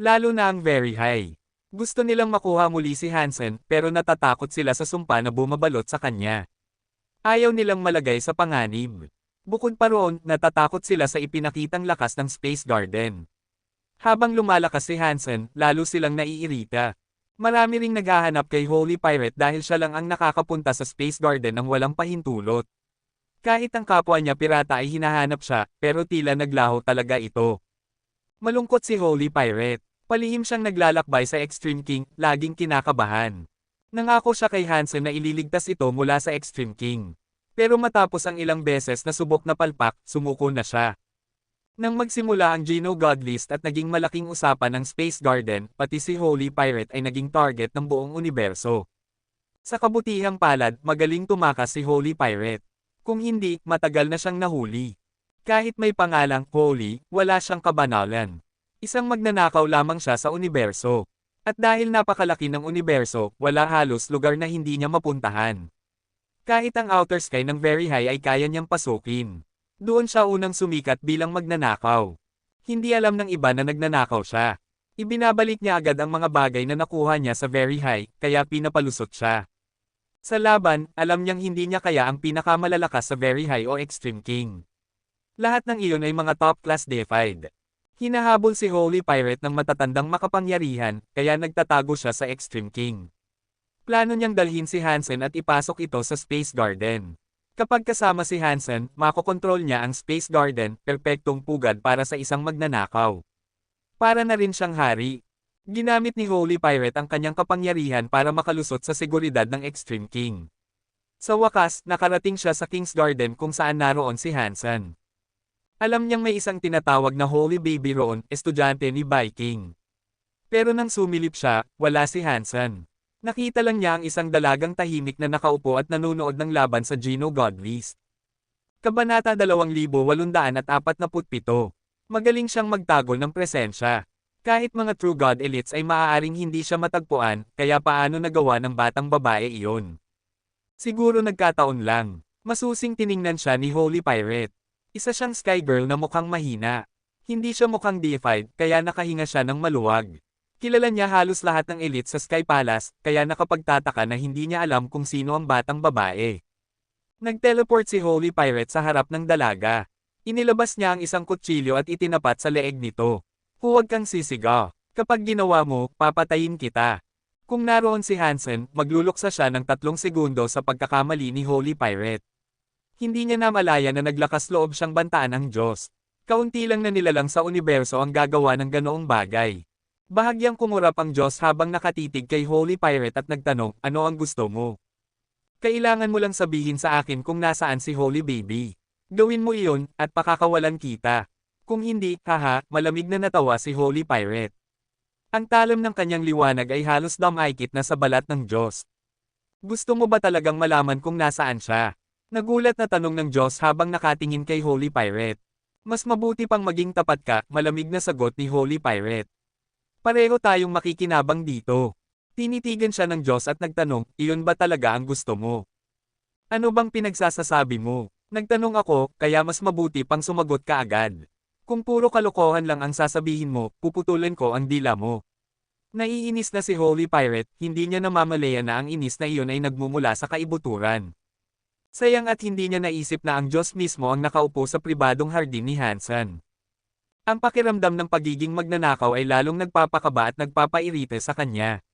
[SPEAKER 1] Lalo na ang very high. Gusto nilang makuha muli si Hansen pero natatakot sila sa sumpa na bumabalot sa kanya. Ayaw nilang malagay sa panganib. Bukod pa roon, natatakot sila sa ipinakitang lakas ng Space Garden. Habang lumalakas si Hansen, lalo silang naiirita. Marami ring naghahanap kay Holy Pirate dahil siya lang ang nakakapunta sa Space Garden ng walang pahintulot. Kahit ang kapwa niya pirata ay hinahanap siya, pero tila naglaho talaga ito. Malungkot si Holy Pirate. Palihim siyang naglalakbay sa Extreme King, laging kinakabahan. Nangako siya kay Hansen na ililigtas ito mula sa Extreme King. Pero matapos ang ilang beses na subok na palpak, sumuko na siya. Nang magsimula ang Geno God List at naging malaking usapan ng Space Garden, pati si Holy Pirate ay naging target ng buong universo. Sa kabutihang palad, magaling tumakas si Holy Pirate. Kung hindi, matagal na siyang nahuli. Kahit may pangalang Holy, wala siyang kabanalan. Isang magnanakaw lamang siya sa universo. At dahil napakalaki ng universo, wala halos lugar na hindi niya mapuntahan. Kahit ang outer sky ng very high ay kaya niyang pasukin. Doon siya unang sumikat bilang magnanakaw. Hindi alam ng iba na nagnanakaw siya. Ibinabalik niya agad ang mga bagay na nakuha niya sa very high, kaya pinapalusot siya. Sa laban, alam niyang hindi niya kaya ang pinakamalalakas sa very high o Extreme King. Lahat ng iyon ay mga top class deified. Hinahabol si Holy Pirate ng matatandang makapangyarihan, kaya nagtatago siya sa Extreme King. Plano niyang dalhin si Hansen at ipasok ito sa Space Garden. Kapag kasama si Hansen, makokontrol niya ang Space Garden, perpektong pugad para sa isang magnanakaw. Para na rin siyang hari. Ginamit ni Holy Pirate ang kanyang kapangyarihan para makalusot sa seguridad ng Extreme King. Sa wakas, nakarating siya sa King's Garden kung saan naroon si Hansen. Alam niyang may isang tinatawag na Holy Baby roon, estudyante ni Viking. Pero nang sumilip siya, wala si Hansen. Nakita lang niya ang isang dalagang tahimik na nakaupo at nanonood ng laban sa Gino Godlist. Kabanata 2847. Magaling siyang magtago ng presensya. Kahit mga True God elites ay maaaring hindi siya matagpuan, kaya paano nagawa ng batang babae iyon? Siguro nagkataon lang. Masusing tiningnan siya ni Holy Pirate. Isa siyang sky girl na mukhang mahina. Hindi siya mukhang deified, kaya nakahinga siya ng maluwag. Kilala niya halos lahat ng elite sa Sky Palace, kaya nakapagtataka na hindi niya alam kung sino ang batang babae. Nag-teleport si Holy Pirate sa harap ng dalaga. Inilabas niya ang isang kutsilyo at itinapat sa leeg nito. Huwag kang sisigaw. Kapag ginawa mo, papatayin kita. Kung naroon si Hansen, magluluksa siya ng 3 segundo sa pagkakamali ni Holy Pirate. Hindi niya namalaya na naglakas loob siyang bantaan ang Diyos. Kaunti lang na nilalang sa universo ang gagawa ng ganoong bagay. Bahagyang kumurap ang Diyos habang nakatitig kay Holy Pirate at nagtanong, ano ang gusto mo? Kailangan mo lang sabihin sa akin kung nasaan si Holy Baby. Gawin mo iyon, at pakakawalan kita. Kung hindi, haha, malamig na natawa si Holy Pirate. Ang talam ng kanyang liwanag ay halos damaykit na sa balat ng Diyos. Gusto mo ba talagang malaman kung nasaan siya? Nagulat na tanong ng Diyos habang nakatingin kay Holy Pirate. Mas mabuti pang maging tapat ka, malamig na sagot ni Holy Pirate. Pareho tayong makikinabang dito. Tinitigan siya ng Diyos at nagtanong, iyon ba talaga ang gusto mo? Ano bang pinagsasasabi mo? Nagtanong ako, kaya mas mabuti pang sumagot ka agad. Kung puro kalokohan lang ang sasabihin mo, puputulin ko ang dila mo. Naiinis na si Holy Pirate, hindi niya namamalaya na ang inis na iyon ay nagmumula sa kaibuturan. Sayang at hindi niya naisip na ang Diyos mismo ang nakaupo sa pribadong hardin ni Hansen. Ang pakiramdam ng pagiging magnanakaw ay lalong nagpapakaba at nagpapairite sa kanya.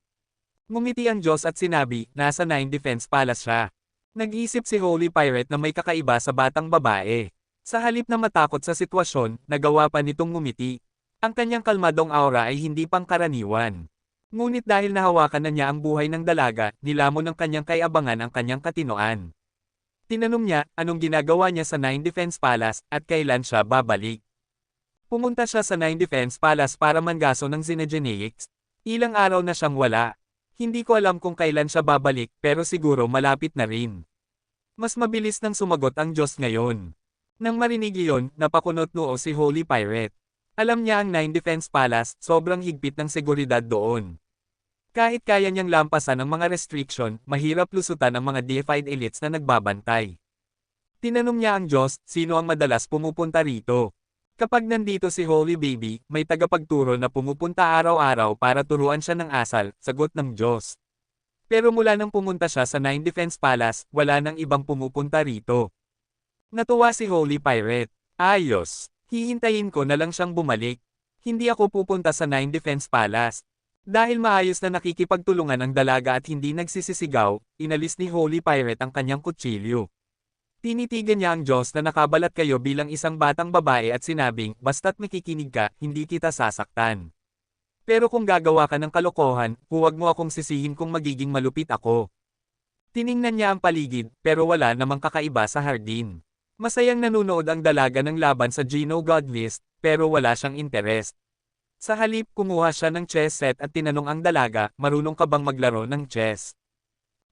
[SPEAKER 1] Ngumiti ang Diyos at sinabi, nasa 9 Defense Palace siya. Nag-isip si Holy Pirate na may kakaiba sa batang babae. Sa halip na matakot sa sitwasyon, nagawa pa nitong ngumiti. Ang kanyang kalmadong aura ay hindi pangkaraniwan. Ngunit dahil nahawakan na niya ang buhay ng dalaga, nilamon ng kanyang kaiabangan ang kanyang katinoan. Tinanong niya, anong ginagawa niya sa 9 Defense Palace, at kailan siya babalik. Pumunta siya sa 9 Defense Palace para manggaso ng Xenogeneics. Ilang araw na siyang wala. Hindi ko alam kung kailan siya babalik, pero siguro malapit na rin. Mas mabilis nang sumagot ang Diyos ngayon. Nang marinig iyon, napakunot noo si Holy Pirate. Alam niya ang 9 Defense Palace, sobrang higpit ng seguridad doon. Kahit kaya niyang lampasan ang mga restriction, mahirap lusutan ang mga deified elites na nagbabantay. Tinanong niya ang Diyos, sino ang madalas pumupunta rito? Kapag nandito si Holy Baby, may tagapagturo na pumupunta araw-araw para turuan siya ng asal, sagot ng Diyos. Pero mula nang pumunta siya sa 9 Defense Palace, wala nang ibang pumupunta rito. Natuwa si Holy Pirate. Ayos, hihintayin ko na lang siyang bumalik. Hindi ako pupunta sa 9 Defense Palace. Dahil maayos na nakikipagtulungan ang dalaga at hindi nagsisisigaw, inalis ni Holy Pirate ang kanyang kutsilyo. Tinitigan niya ang Diyos na nakabalat kayo bilang isang batang babae at sinabing, basta't makikinig ka, hindi kita sasaktan. Pero kung gagawa ka ng kalokohan, huwag mo akong sisihin kung magiging malupit ako. Tiningnan niya ang paligid, pero wala namang kakaiba sa hardin. Masayang nanunood ang dalaga ng laban sa Gino Godlist, pero wala siyang interes. Sa halip, kumuha siya ng chess set at tinanong ang dalaga, marunong ka bang maglaro ng chess?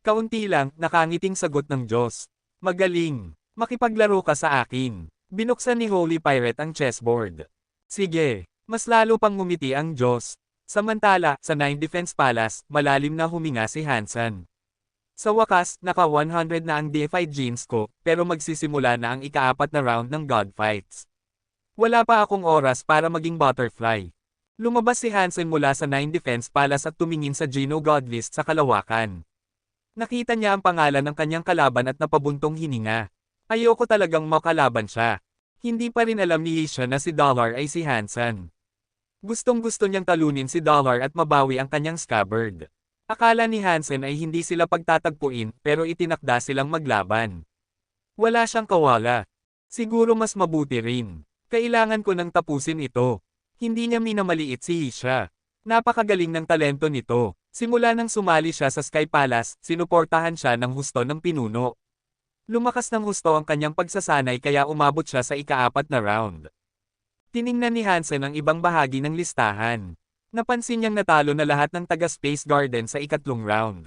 [SPEAKER 1] Kaunti lang, nakangiting sagot ng Diyos. Magaling. Makipaglaro ka sa akin. Binuksan ni Holy Pirate ang chessboard. Sige. Mas lalo pang ngumiti ang Diyos. Samantala, sa 9 Defense Palace, malalim na huminga si Hansen. Sa wakas, naka 100 na ang deified genes ko, pero magsisimula na ang ika-4 na round ng God Fights. Wala pa akong oras para maging butterfly. Lumabas si Hansen mula sa 9 Defense Palace at tumingin sa Gino Godlist sa kalawakan. Nakita niya ang pangalan ng kanyang kalaban at napabuntong hininga. Ayoko talagang makalaban siya. Hindi pa rin alam ni Isha na si Dollar ay si Hansen. Gustong-gusto niyang talunin si Dollar at mabawi ang kanyang scabbard. Akala ni Hansen ay hindi sila pagtatagpuin, pero itinakda silang maglaban. Wala siyang kawala. Siguro mas mabuti rin. Kailangan ko nang tapusin ito. Hindi niya minamaliit si Isha. Napakagaling ng talento nito. Simula nang sumali siya sa Sky Palace, sinuportahan siya ng husto ng pinuno. Lumakas ng husto ang kanyang pagsasanay kaya umabot siya sa ika-4 na round. Tiningnan ni Hansen ang ibang bahagi ng listahan. Napansin niyang natalo na lahat ng taga-Space Garden sa ika-3 round.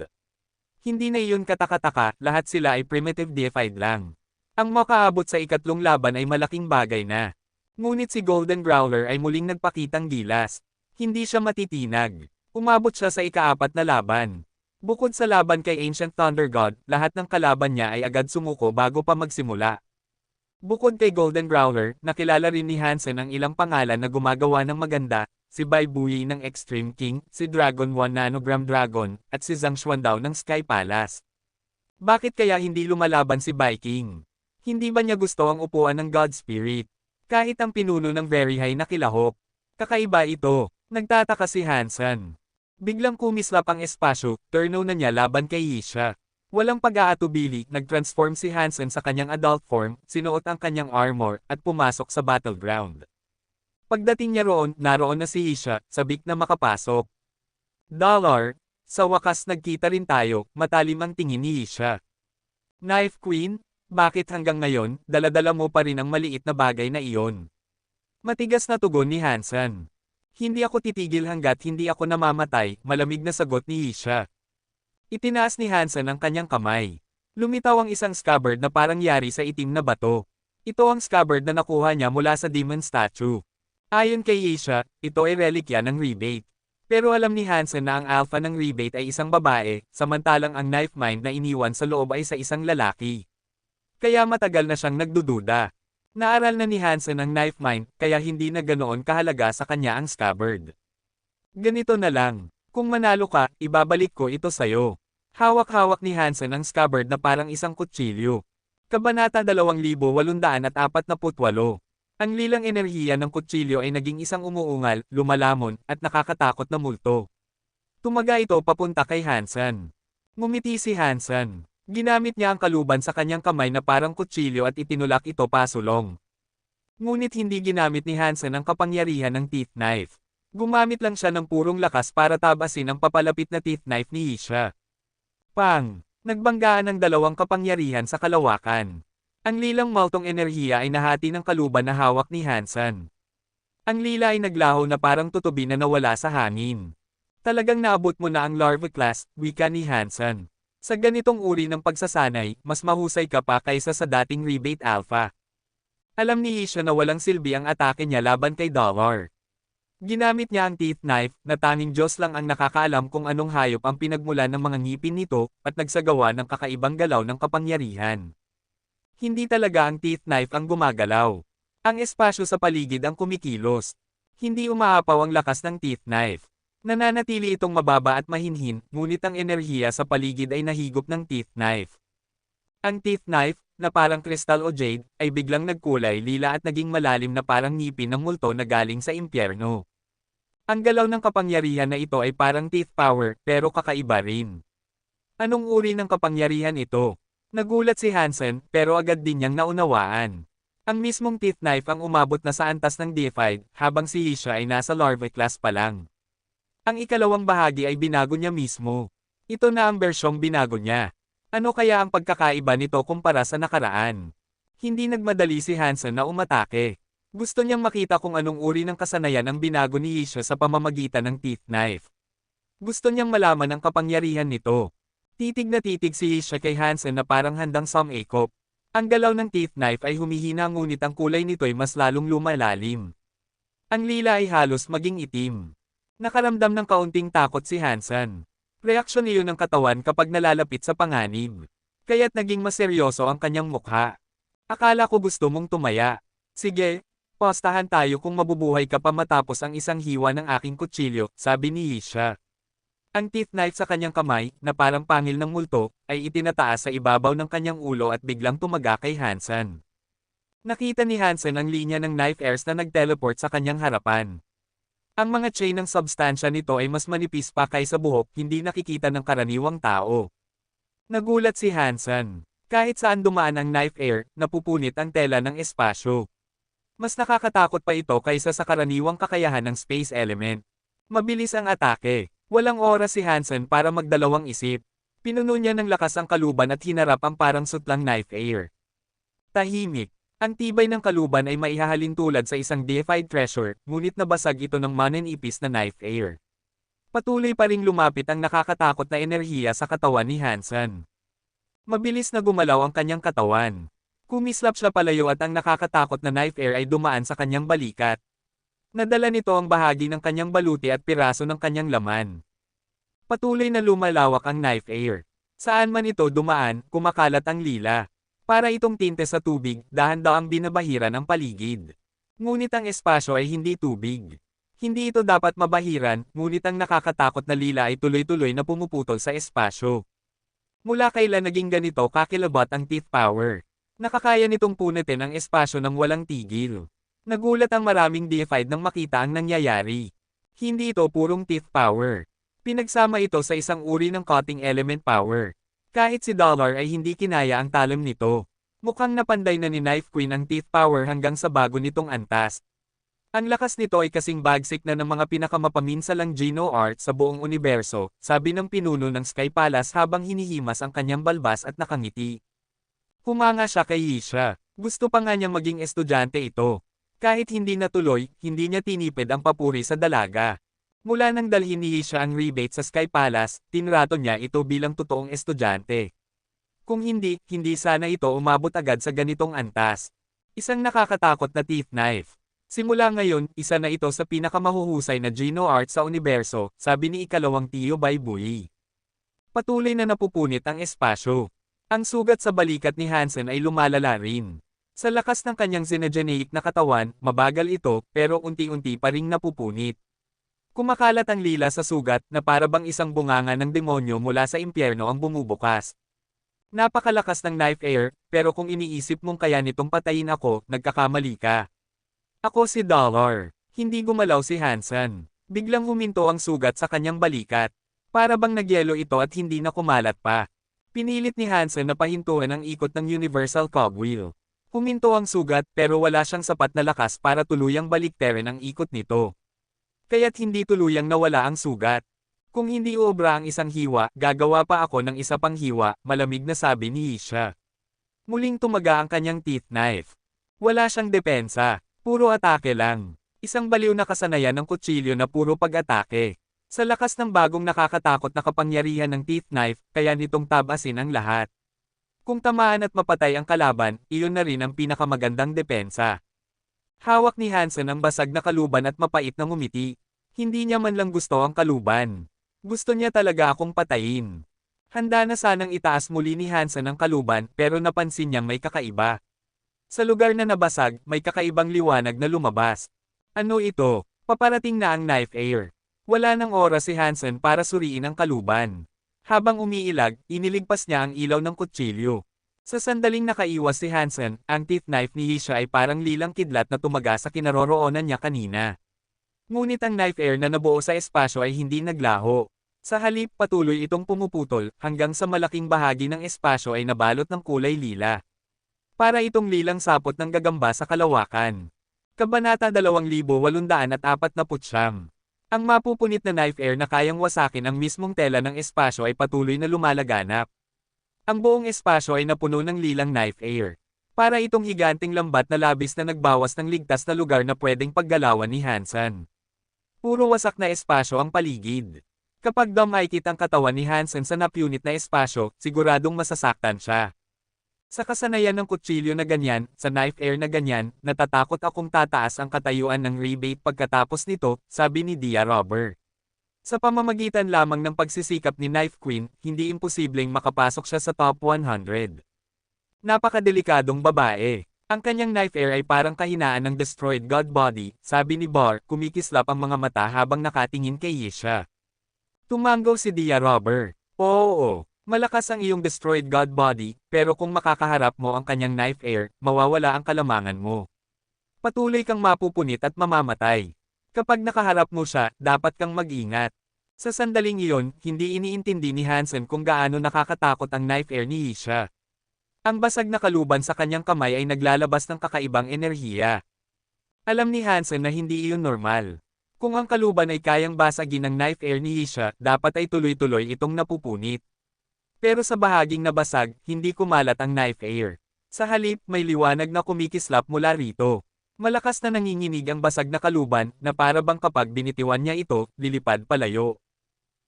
[SPEAKER 1] Hindi na iyon katakataka, lahat sila ay primitive deified lang. Ang makaabot sa ika-3 laban ay malaking bagay na. Ngunit si Golden Growler ay muling nagpakitang gilas. Hindi siya matitinag. Umabot siya sa ika-4 na laban. Bukod sa laban kay Ancient Thunder God, lahat ng kalaban niya ay agad sumuko bago pa magsimula. Bukod kay Golden Growler, nakilala rin ni Hansen ang ilang pangalan na gumagawa ng maganda, si Bai Buyi ng Extreme King, si Dragon 1 Nanogram Dragon, at si Zhang Xuandao ng Sky Palace. Bakit kaya hindi lumalaban si Bai King? Hindi ba niya gusto ang upuan ng God Spirit? Kahit ang pinuno ng Very High na kilahok. Kakaiba ito, nagtataka si Hansen. Biglang kumislap ang espasyo, turno na niya laban kay Yisha. Walang pag-aatubili, nag-transform si Hansen sa kanyang adult form, sinuot ang kanyang armor, at pumasok sa battleground. Pagdating niya roon, naroon na si Yisha, sabik na makapasok. Dollar, sa wakas nagkita rin tayo, matalim ang tingin ni Yisha. Knife Queen, bakit hanggang ngayon, daladala mo pa rin ang maliit na bagay na iyon? Matigas na tugon ni Hansen. Hindi ako titigil hanggat hindi ako namamatay, malamig na sagot ni Yisha. Itinaas ni Hansen ang kanyang kamay. Lumitaw ang isang scabbard na parang yari sa itim na bato. Ito ang scabbard na nakuha niya mula sa demon statue. Ayon kay Yisha, ito ay relikya ng Rebate. Pero alam ni Hansen na ang alpha ng Rebate ay isang babae, samantalang ang knife mind na iniwan sa loob ay sa isang lalaki. Kaya matagal na siyang nagdududa. Naaral na ni Hansen ang knife mind, kaya hindi na ganoon kahalaga sa kanya ang scabbard. Ganito na lang, kung manalo ka, ibabalik ko ito sayo. Hawak-hawak ni Hansen ang scabbard na parang isang kutsilyo. Kabanata 2848. Ang lilang enerhiya ng kutsilyo ay naging isang umuungal, lumalamon, at nakakatakot na multo. Tumaga ito papunta kay Hansen. Ngumiti si Hansen. Ginamit niya ang kaluban sa kanyang kamay na parang kutsilyo at itinulak ito pasulong. Ngunit hindi ginamit ni Hansen ang kapangyarihan ng teeth knife. Gumamit lang siya ng purong lakas para tabasin ang papalapit na teeth knife ni Yisha. Pang! Nagbanggaan ang dalawang kapangyarihan sa kalawakan. Ang lilang maltong enerhiya ay nahati ng kaluban na hawak ni Hansen. Ang lila ay naglaho na parang tutubi na nawala sa hangin. Talagang naabot mo na ang larva class, wika ni Hansen. Sa ganitong uri ng pagsasanay, mas mahusay ka pa kaysa sa dating Rebate Alpha. Alam ni Yisha na walang silbi ang atake niya laban kay Dollar. Ginamit niya ang teeth knife, na tanging Diyos lang ang nakakaalam kung anong hayop ang pinagmulan ng mga ngipin nito, at nagsagawa ng kakaibang galaw ng kapangyarihan. Hindi talaga ang teeth knife ang gumagalaw. Ang espasyo sa paligid ang kumikilos. Hindi umaapaw ang lakas ng teeth knife. Nananatili itong mababa at mahinhin, ngunit ang enerhiya sa paligid ay nahigop ng teeth knife. Ang teeth knife, na parang kristal o jade, ay biglang nagkulay lila at naging malalim na parang ngipin ng multo na galing sa impyerno. Ang galaw ng kapangyarihan na ito ay parang teeth power, pero kakaiba rin. Anong uri ng kapangyarihan ito? Nagulat si Hansen, pero agad din niyang naunawaan. Ang mismong teeth knife ang umabot na sa antas ng deified, habang si Yisha ay nasa larva class pa lang. Ang ikalawang bahagi ay binago niya mismo. Ito na ang bersyong binago niya. Ano kaya ang pagkakaiba nito kumpara sa nakaraan? Hindi nagmadali si Hansen na umatake. Gusto niyang makita kung anong uri ng kasanayan ang binago ni Yisha sa pamamagitan ng teeth knife. Gusto niyang malaman ang kapangyarihan nito. Titig na titig si Yisha kay Hansen na parang handang sumikop. Ang galaw ng teeth knife ay humihina ngunit ang kulay nito'y mas lalong lumalalim. Ang lila ay halos maging itim. Nakaramdam ng kaunting takot si Hansen. Reaksyon iyon ng katawan kapag nalalapit sa panganib. Kaya't naging maseryoso ang kanyang mukha. Akala ko gusto mong tumaya. Sige, postahan tayo kung mabubuhay ka pa matapos ang isang hiwa ng aking kutsilyo, sabi ni Yisha. Ang teeth knife sa kanyang kamay, na parang pangil ng multo, ay itinataas sa ibabaw ng kanyang ulo at biglang tumaga kay Hansen. Nakita ni Hansen ang linya ng knife airs na nag-teleport sa kanyang harapan. Ang mga chain ng substansya nito ay mas manipis pa kaysa buhok, hindi nakikita ng karaniwang tao. Nagulat si Hansen. Kahit saan dumaan ang knife air, napupunit ang tela ng espasyo. Mas nakakatakot pa ito kaysa sa karaniwang kakayahan ng space element. Mabilis ang atake. Walang oras si Hansen para magdalawang isip. Pinuno niya ng lakas ang kaluban at hinarap ang parang sutlang knife air. Tahimik. Ang tibay ng kaluban ay maihahalin tulad sa isang deified treasure, ngunit nabasag ito ng mananipis na knife air. Patuloy pa ring lumapit ang nakakatakot na enerhiya sa katawan ni Hansen. Mabilis na gumalaw ang kanyang katawan. Kumislap siya palayo at ang nakakatakot na knife air ay dumaan sa kanyang balikat. Nadala nito ang bahagi ng kanyang baluti at piraso ng kanyang laman. Patuloy na lumalawak ang knife air. Saan man ito dumaan, kumakalat ang lila. Para itong tinte sa tubig, dahan-daang binabahiran ang paligid. Ngunit ang espasyo ay hindi tubig. Hindi ito dapat mabahiran, ngunit ang nakakatakot na lila ay tuloy-tuloy na pumuputol sa espasyo. Mula kailan naging ganito kakilabot ang teeth power? Nakakaya nitong punitin ang espasyo ng walang tigil. Nagulat ang maraming deified nang makita ang nangyayari. Hindi ito purong teeth power. Pinagsama ito sa isang uri ng cutting element power. Kahit si Dollar ay hindi kinaya ang talim nito. Mukhang napanday na ni Knife Queen ang teeth power hanggang sa bago nitong antas. Ang lakas nito ay kasing bagsik na ng mga pinakamapaminsalang Geno art sa buong universo, sabi ng pinuno ng Sky Palace habang hinihimas ang kanyang balbas at nakangiti. Humanga siya kay Yisha. Gusto pa nga niyang maging estudyante ito. Kahit hindi natuloy, hindi niya tinipid ang papuri sa dalaga. Mula nang dalhin ni Yisha ang rebate sa Sky Palace, tinrato niya ito bilang totoong estudyante. Kung hindi, hindi sana ito umabot agad sa ganitong antas. Isang nakakatakot na teeth knife. Simula ngayon, isa na ito sa pinakamahuhusay na Geno art sa universo, sabi ni ikalawang Tiyo Baibuyi. Patuloy na napupunit ang espasyo. Ang sugat sa balikat ni Hansen ay lumalala rin. Sa lakas ng kanyang xenogeneic na katawan, mabagal ito, pero unti-unti pa ring napupunit. Kumakalat ang lila sa sugat na para bang isang bunganga ng demonyo mula sa impyerno ang bumubukas. Napakalakas ng knife air, pero kung iniisip mong kaya nitong patayin ako, nagkakamali ka. Ako si Dollar. Hindi gumalaw si Hansen. Biglang huminto ang sugat sa kanyang balikat. Para bang nagyelo ito at hindi na kumalat pa. Pinilit ni Hansen na pahintuan ang ikot ng Universal Cogwheel. Huminto ang sugat pero wala siyang sapat na lakas para tuluyang baliktarin ang ikot nito. Kaya't hindi tuluyang nawala ang sugat. Kung hindi uobra ang isang hiwa, gagawa pa ako ng isa pang hiwa, malamig na sabi ni Yisha. Muling tumaga ang kanyang teeth knife. Wala siyang depensa, puro atake lang. Isang baliw na kasanayan ng kutsilyo na puro pag-atake. Sa lakas ng bagong nakakatakot na kapangyarihan ng teeth knife, kaya nitong tabasin ang lahat. Kung tamaan at mapatay ang kalaban, iyon na rin ang pinakamagandang depensa. Hawak ni Hansen ang basag na kaluban at mapait na ngumiti. Hindi niya man lang gusto ang kaluban. Gusto niya talaga akong patayin. Handa na sanang itaas muli ni Hansen ang kaluban pero napansin niyang may kakaiba. Sa lugar na nabasag, may kakaibang liwanag na lumabas. Ano ito? Paparating na ang knife air. Wala nang oras si Hansen para suriin ang kaluban. Habang umiilag, iniligpas niya ang ilaw ng kutsilyo. Sa sandaling nakaiwas si Hansen, ang teeth knife ni Yisha ay parang lilang kidlat na tumaga sa kinaroroonan niya kanina. Ngunit ang knife air na nabuo sa espasyo ay hindi naglaho. Sa halip patuloy itong pumuputol, hanggang sa malaking bahagi ng espasyo ay nabalot ng kulay lila. Para itong lilang sapot ng gagamba sa kalawakan. Kabanata 2849. Ang mapupunit na knife air na kayang wasakin ang mismong tela ng espasyo ay patuloy na lumalaganap. Ang buong espasyo ay napuno ng lilang knife air. Para itong higanting lambat na labis na nagbawas ng ligtas na lugar na pwedeng paggalawan ni Hansen. Puro wasak na espasyo ang paligid. Kapag dumikit ang katawan ni Hansen sa napunit na espasyo, siguradong masasaktan siya. Sa kasanayan ng kutsilyo na ganyan, sa knife air na ganyan, natatakot akong tataas ang katayuan ng rebate pagkatapos nito, sabi ni Dia Robber. Sa pamamagitan lamang ng pagsisikap ni Knife Queen, hindi imposibleng makapasok siya sa top 100. Napakadelikadong babae. Ang kanyang knife air ay parang kahinaan ng destroyed god body, sabi ni Bar, kumikislap ang mga mata habang nakatingin kay Yisha. Tumango si Dia Robber. Oo, malakas ang iyong destroyed god body, pero kung makakaharap mo ang kanyang knife air, mawawala ang kalamangan mo. Patuloy kang mapupunit at mamamatay. Kapag nakaharap mo siya, dapat kang mag-ingat. Sa sandaling iyon, hindi iniintindi ni Hansen kung gaano nakakatakot ang knife air ni Yisha. Ang basag na kaluban sa kanyang kamay ay naglalabas ng kakaibang enerhiya. Alam ni Hansen na hindi iyon normal. Kung ang kaluban ay kayang basagin ng knife air ni Yisha, dapat ay tuloy-tuloy itong napupunit. Pero sa bahaging nabasag, hindi kumalat ang knife air. Sa halip, may liwanag na kumikislap mula rito. Malakas na nanginginig ang basag na kaluban na para bang kapag binitiwan niya ito, lilipad palayo.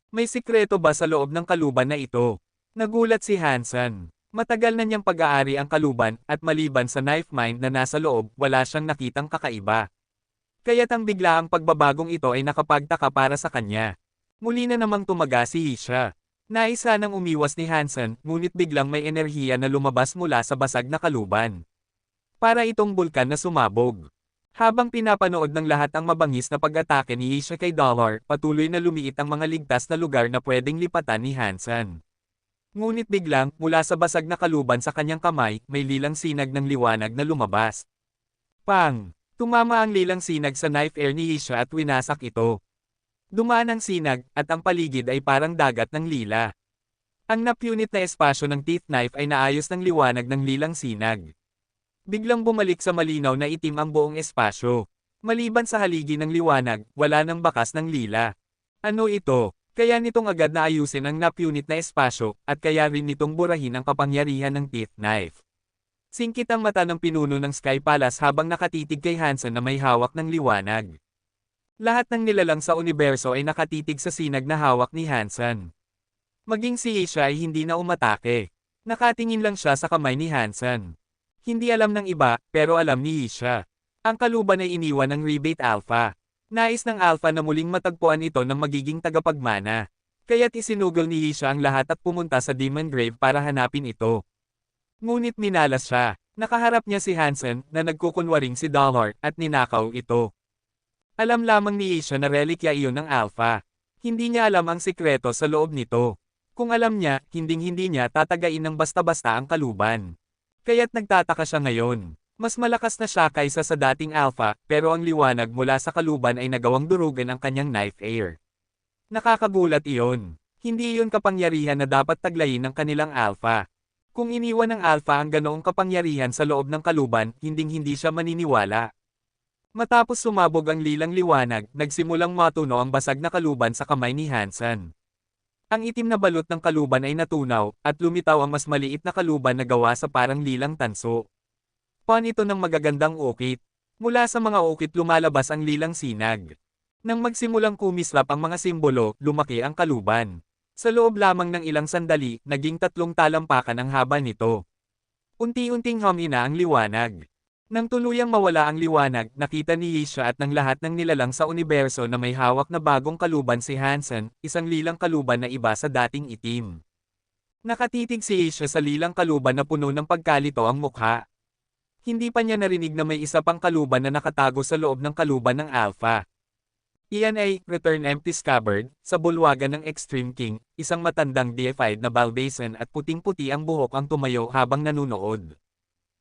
[SPEAKER 1] May sikreto ba sa loob ng kaluban na ito? Nagulat si Hansen. Matagal na niyang pag-aari ang kaluban at maliban sa knife mine na nasa loob, wala siyang nakitang kakaiba. Kaya't ang biglaang pagbabagong ito ay nakapagtaka para sa kanya. Muli na namang tumaga si Isha. Naisa nang umiwas ni Hansen, ngunit biglang may enerhiya na lumabas mula sa basag na kaluban. Para itong bulkan na sumabog. Habang pinapanood ng lahat ang mabangis na pag-atake ni Isha kay Dollar, patuloy na lumiit ang mga ligtas na lugar na pwedeng lipatan ni Hansen. Ngunit biglang, mula sa basag na kaluban sa kanyang kamay, may lilang sinag ng liwanag na lumabas. Pang! Tumama ang lilang sinag sa knife air ni Isha at winasak ito. Dumaan ang sinag, at ang paligid ay parang dagat ng lila. Ang napunit na espasyo ng teeth knife ay naayos ng liwanag ng lilang sinag. Biglang bumalik sa malinaw na itim ang buong espasyo. Maliban sa haligi ng liwanag, wala nang bakas ng lila. Ano ito? Kaya nitong agad na ayusin ang napunit na espasyo, at kaya rin nitong burahin ang kapangyarihan ng teeth knife. Singkit ang mata ng pinuno ng Sky Palace habang nakatitig kay Hansen na may hawak ng liwanag. Lahat ng nilalang sa universo ay nakatitig sa sinag na hawak ni Hansen. Maging si Isha ay hindi na umatake. Nakatingin lang siya sa kamay ni Hansen. Hindi alam ng iba, pero alam ni Isha. Ang kaluban ay iniwan ng Rebate Alpha. Nais ng Alpha na muling matagpuan ito ng magiging tagapagmana. Kaya't isinugol ni Isha ang lahat at pumunta sa Demon Grave para hanapin ito. Ngunit minalas siya. Nakaharap niya si Hansen na nagkukunwaring si Dollar at ninakaw ito. Alam lamang ni Isha na relikya iyon ng Alpha. Hindi niya alam ang sikreto sa loob nito. Kung alam niya, hinding-hindi niya tatagain ng basta-basta ang kaluban. Kaya't nagtataka siya ngayon. Mas malakas na siya kaysa sa dating Alpha, pero ang liwanag mula sa kaluban ay nagawang durugan ang kanyang knife air. Nakakagulat iyon. Hindi iyon kapangyarihan na dapat taglayin ng kanilang Alpha. Kung iniwan ng Alpha ang ganoong kapangyarihan sa loob ng kaluban, hinding-hindi siya maniniwala. Matapos sumabog ang lilang liwanag, nagsimulang matuno ang basag na kaluban sa kamay ni Hansen. Ang itim na balot ng kaluban ay natunaw, at lumitaw ang mas maliit na kaluban na gawa sa parang lilang tanso. Pan ito ng magagandang ukit. Mula sa mga ukit lumalabas ang lilang sinag. Nang magsimulang kumislap ang mga simbolo, lumaki ang kaluban. Sa loob lamang ng ilang sandali, naging 3 talampakan ang haba nito. Unti-unting humina ang liwanag. Nang tuluyang mawala ang liwanag, nakita ni Isha at ng lahat ng nilalang sa universo na may hawak na bagong kaluban si Hansen, isang lilang kaluban na iba sa dating itim. Nakatitig si Isha sa lilang kaluban na puno ng pagkalito ang mukha. Hindi pa niya narinig na may isa pang kaluban na nakatago sa loob ng kaluban ng Alpha. Iyan ay Return Empty Scabbard, sa bulwagan ng Extreme King, isang matandang deified na Balbason at puting-puti ang buhok ang tumayo habang nanunood.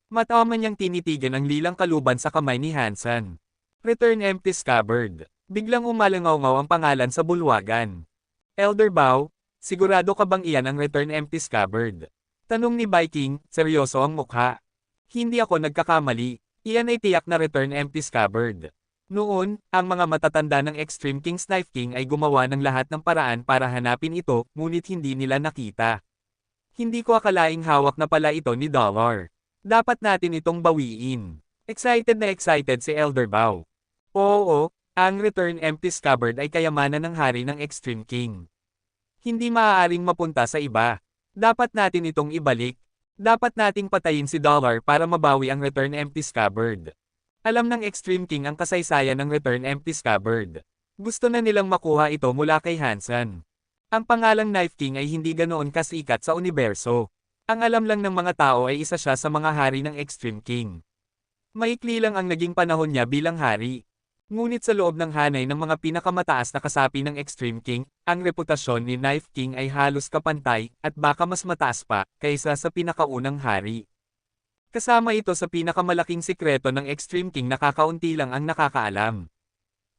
[SPEAKER 1] Matama niyang tinitigan ang lilang kaluban sa kamay ni Hansen. Return Empty Scabbard. Biglang umalangaw-ngaw ang pangalan sa bulwagan. Elder Bao, sigurado ka bang iyan ang Return Empty Scabbard? Tanong ni Viking, seryoso ang mukha. Hindi ako nagkakamali. Iyan ay tiyak na Return Empty Scabbard. Noon, ang mga matatanda ng Extreme King's Knife King ay gumawa ng lahat ng paraan para hanapin ito, ngunit hindi nila nakita. Hindi ko akalaing hawak na pala ito ni Dollar. Dapat natin itong bawiin. Excited na excited si Elder Bao. Oo, ang Return Empty Scabbard ay kayamanan ng hari ng Extreme King. Hindi maaaring mapunta sa iba. Dapat natin itong ibalik. Dapat nating patayin si Dollar para mabawi ang Return Empty Scabbard. Alam ng Extreme King ang kasaysayan ng Return Empty Scabbard. Gusto na nilang makuha ito mula kay Hansen. Ang pangalang Knife King ay hindi ganoon kasikat sa universo. Ang alam lang ng mga tao ay isa siya sa mga hari ng Extreme King. Maikli lang ang naging panahon niya bilang hari. Ngunit sa loob ng hanay ng mga pinakamataas na kasapi ng Extreme King, ang reputasyon ni Knife King ay halos kapantay, at baka mas mataas pa, kaysa sa pinakaunang hari. Kasama ito sa pinakamalaking sikreto ng Extreme King na kakaunti lang ang nakakaalam.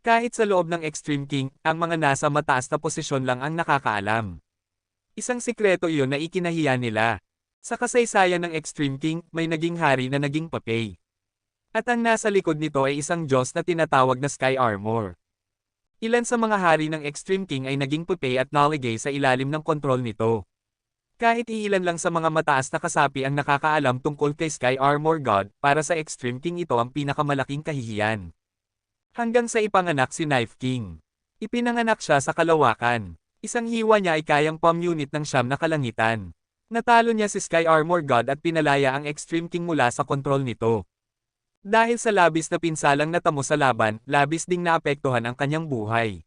[SPEAKER 1] Kahit sa loob ng Extreme King, ang mga nasa mataas na posisyon lang ang nakakaalam. Isang sikreto iyon na ikinahiya nila. Sa kasaysayan ng Extreme King, may naging hari na naging papay. At ang nasa likod nito ay isang Diyos na tinatawag na Sky Armor. Ilan sa mga hari ng Extreme King ay naging papay at naligay sa ilalim ng kontrol nito. Kahit iilan lang sa mga mataas na kasapi ang nakakaalam tungkol kay Sky Armor God, para sa Extreme King ito ang pinakamalaking kahihiyan. Hanggang sa ipanganak si Knife King. Ipinanganak siya sa kalawakan. Isang hiwa niya ay kayang palm unit ng siyam na kalangitan. Natalo niya si Sky Armor God at pinalaya ang Extreme King mula sa kontrol nito. Dahil sa labis na pinsalang natamo sa laban, labis ding naapektuhan ang kanyang buhay.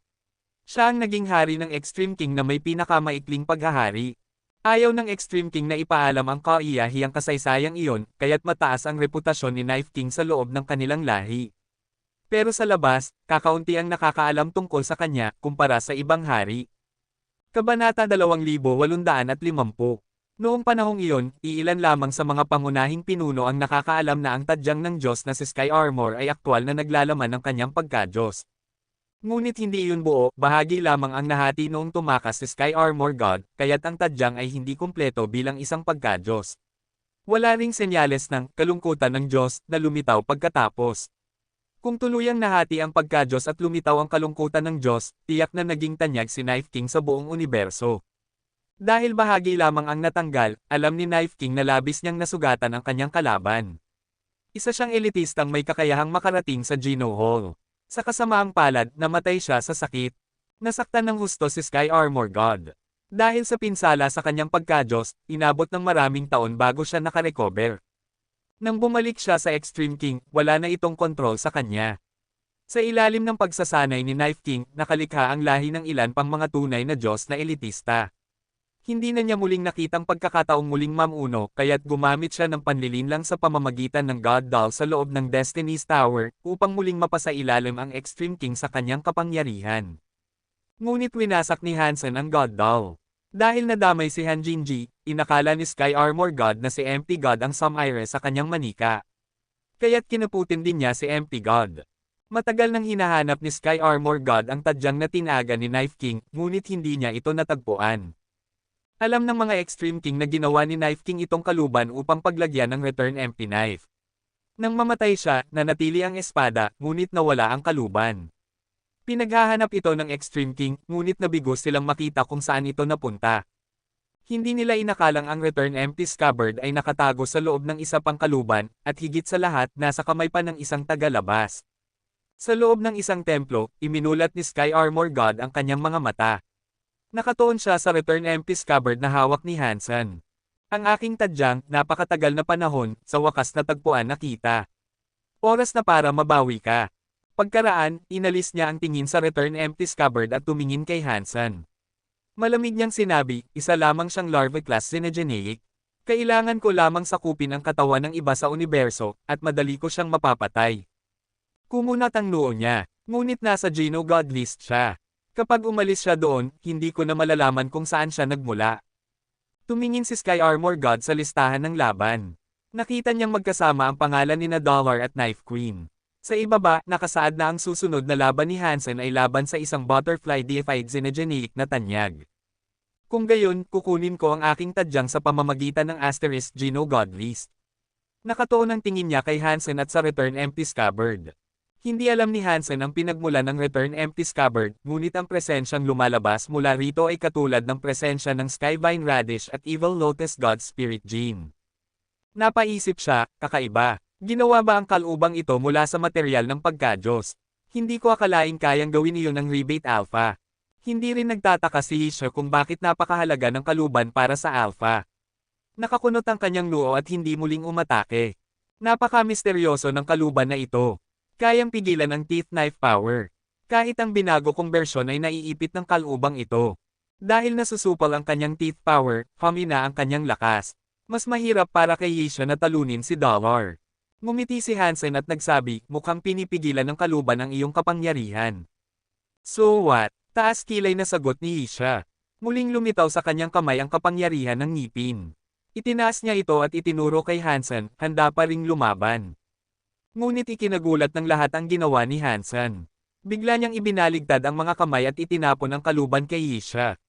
[SPEAKER 1] Siya ang naging hari ng Extreme King na may pinakamaikling paghahari. Ayaw ng Extreme King na ipaalam ang kaiyahiyang kasaysayang iyon, kaya't mataas ang reputasyon ni Knife King sa loob ng kanilang lahi. Pero sa labas, kakaunti ang nakakaalam tungkol sa kanya, kumpara sa ibang hari. Kabanata 2850. Noong panahong iyon, iilan lamang sa mga pangunahing pinuno ang nakakaalam na ang tadyang ng Diyos na si Sky Armor ay aktwal na naglalaman ng kanyang pagka-Diyos. Ngunit hindi iyon buo, bahagi lamang ang nahati noong tumakas si Sky Armor God, kaya't ang tadyang ay hindi kumpleto bilang isang pagka-Diyos. Wala ring senyales ng kalungkutan ng Diyos na lumitaw pagkatapos. Kung tuluyang nahati ang pagka-Diyos at lumitaw ang kalungkutan ng Diyos, tiyak na naging tanyag si Knife King sa buong universo. Dahil bahagi lamang ang natanggal, alam ni Knife King na labis niyang nasugatan ang kanyang kalaban. Isa siyang elitistang may kakayahang makarating sa Geno Hall. Sa kasamaang palad, namatay siya sa sakit. Nasaktan ng husto si Sky Armor God. Dahil sa pinsala sa kanyang pagka-Diyos, inabot ng maraming taon bago siya nakarecover. Nang bumalik siya sa Extreme King, wala na itong kontrol sa kanya. Sa ilalim ng pagsasanay ni Knife King, nakalikha ang lahi ng ilan pang mga tunay na Diyos na elitista. Hindi na niya muling nakitang pagkakataong muling mamuno, kaya't gumamit siya ng panlilinlang sa pamamagitan ng God Doll sa loob ng Destiny's Tower, upang muling mapasailalim ang Extreme King sa kanyang kapangyarihan. Ngunit winasak ni Hansen ang God Doll. Dahil nadamay si Han Jinji, inakala ni Sky Armor God na si Empty God ang Samaire sa kanyang manika. Kaya't kinaputin din niya si Empty God. Matagal nang hinahanap ni Sky Armor God ang tadyang na tinaga ni Knife King, ngunit hindi niya ito natagpuan. Alam ng mga Extreme King na ginawa ni Knife King itong kaluban upang paglagyan ng Return Empty Knife. Nang mamatay siya, nanatili ang espada, ngunit nawala ang kaluban. Pinaghahanap ito ng Extreme King, ngunit nabigo silang makita kung saan ito napunta. Hindi nila inakalang ang Return Empty Scabbard ay nakatago sa loob ng isa pang kaluban, at higit sa lahat, nasa kamay pa ng isang tagalabas. Sa loob ng isang templo, iminulat ni Sky Armor God ang kanyang mga mata. Nakatuon siya sa Return Empty Scabbard na hawak ni Hansen. Ang aking tadyang, napakatagal na panahon, sa wakas natagpuan na kita. Oras na para mabawi ka. Pagkaraan, inalis niya ang tingin sa Return Empty Scabbard at tumingin kay Hansen. Malamig niyang sinabi, isa lamang siyang larvae class Xenogeneic. Kailangan ko lamang sakupin ang katawan ng iba sa universo, at madali ko siyang mapapatay. Kumunat ang noo niya, ngunit nasa Geno God list siya. Kapag umalis siya doon, hindi ko na malalaman kung saan siya nagmula. Tumingin si Sky Armor God sa listahan ng laban. Nakita niyang magkasama ang pangalan ni Dollar at Knife Queen. Sa ibaba, nakasaad na ang susunod na laban ni Hansen ay laban sa isang butterfly deified Xenogeneic na tanyag. Kung gayon, kukunin ko ang aking tadyang sa pamamagitan ng Asterisk Geno God list. Nakatuon ang tingin niya kay Hansen at sa Return Empty Scabbard. Hindi alam ni Hansen ang pinagmulan ng Return Empty Scabbard, ngunit ang presensyang lumalabas mula rito ay katulad ng presensya ng Skyvine Radish at Evil Lotus God Spirit Gene. Napaisip siya, kakaiba. Ginawa ba ang kalubang ito mula sa material ng pagka-Diyos? Hindi ko akalaing kayang gawin iyon ng Rebate Alpha. Hindi rin nagtataka si Hisha kung bakit napakahalaga ng kaluban para sa Alpha. Nakakunot ang kanyang noo at hindi muling umatake. Napaka-misteryoso ng kaluban na ito. Kayang pigilan ang Teeth Knife Power. Kahit ang binago kong bersyon ay naiipit ng kalubang ito. Dahil nasusupal ang kanyang Teeth Power, humina ang kanyang lakas. Mas mahirap para kay Hisha na talunin si Dollar. Ngumiti si Hansen at nagsabi, mukhang pinipigilan ng kaluban ang iyong kapangyarihan. So what? Taas kilay na sagot ni Hisha. Muling lumitaw sa kanyang kamay ang kapangyarihan ng ngipin. Itinaas niya ito at itinuro kay Hansen, handa pa ring lumaban. Ngunit ikinagulat ng lahat ang ginawa ni Hansen. Bigla niyang ibinaligtad ang mga kamay at itinapon ang kaluban kay Hisha.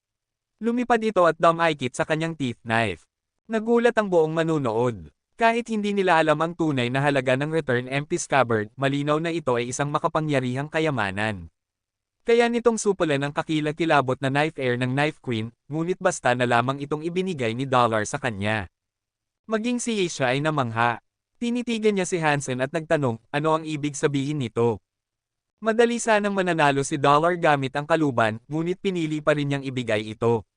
[SPEAKER 1] Lumipad ito at dumaikit sa kanyang teeth knife. Nagulat ang buong manunood. Kahit hindi nila alam ang tunay na halaga ng Return Empty Scabbard, malinaw na ito ay isang makapangyarihang kayamanan. Kaya nitong supulan ang kakilakilabot na knife heir ng Knife Queen, ngunit basta na lamang itong ibinigay ni Dollar sa kanya. Maging si Asia ay namangha. Tinitigan niya si Hansen at nagtanong, ano ang ibig sabihin nito? Madali sanang mananalo si Dollar gamit ang kaluban, ngunit pinili pa rin niyang ibigay ito.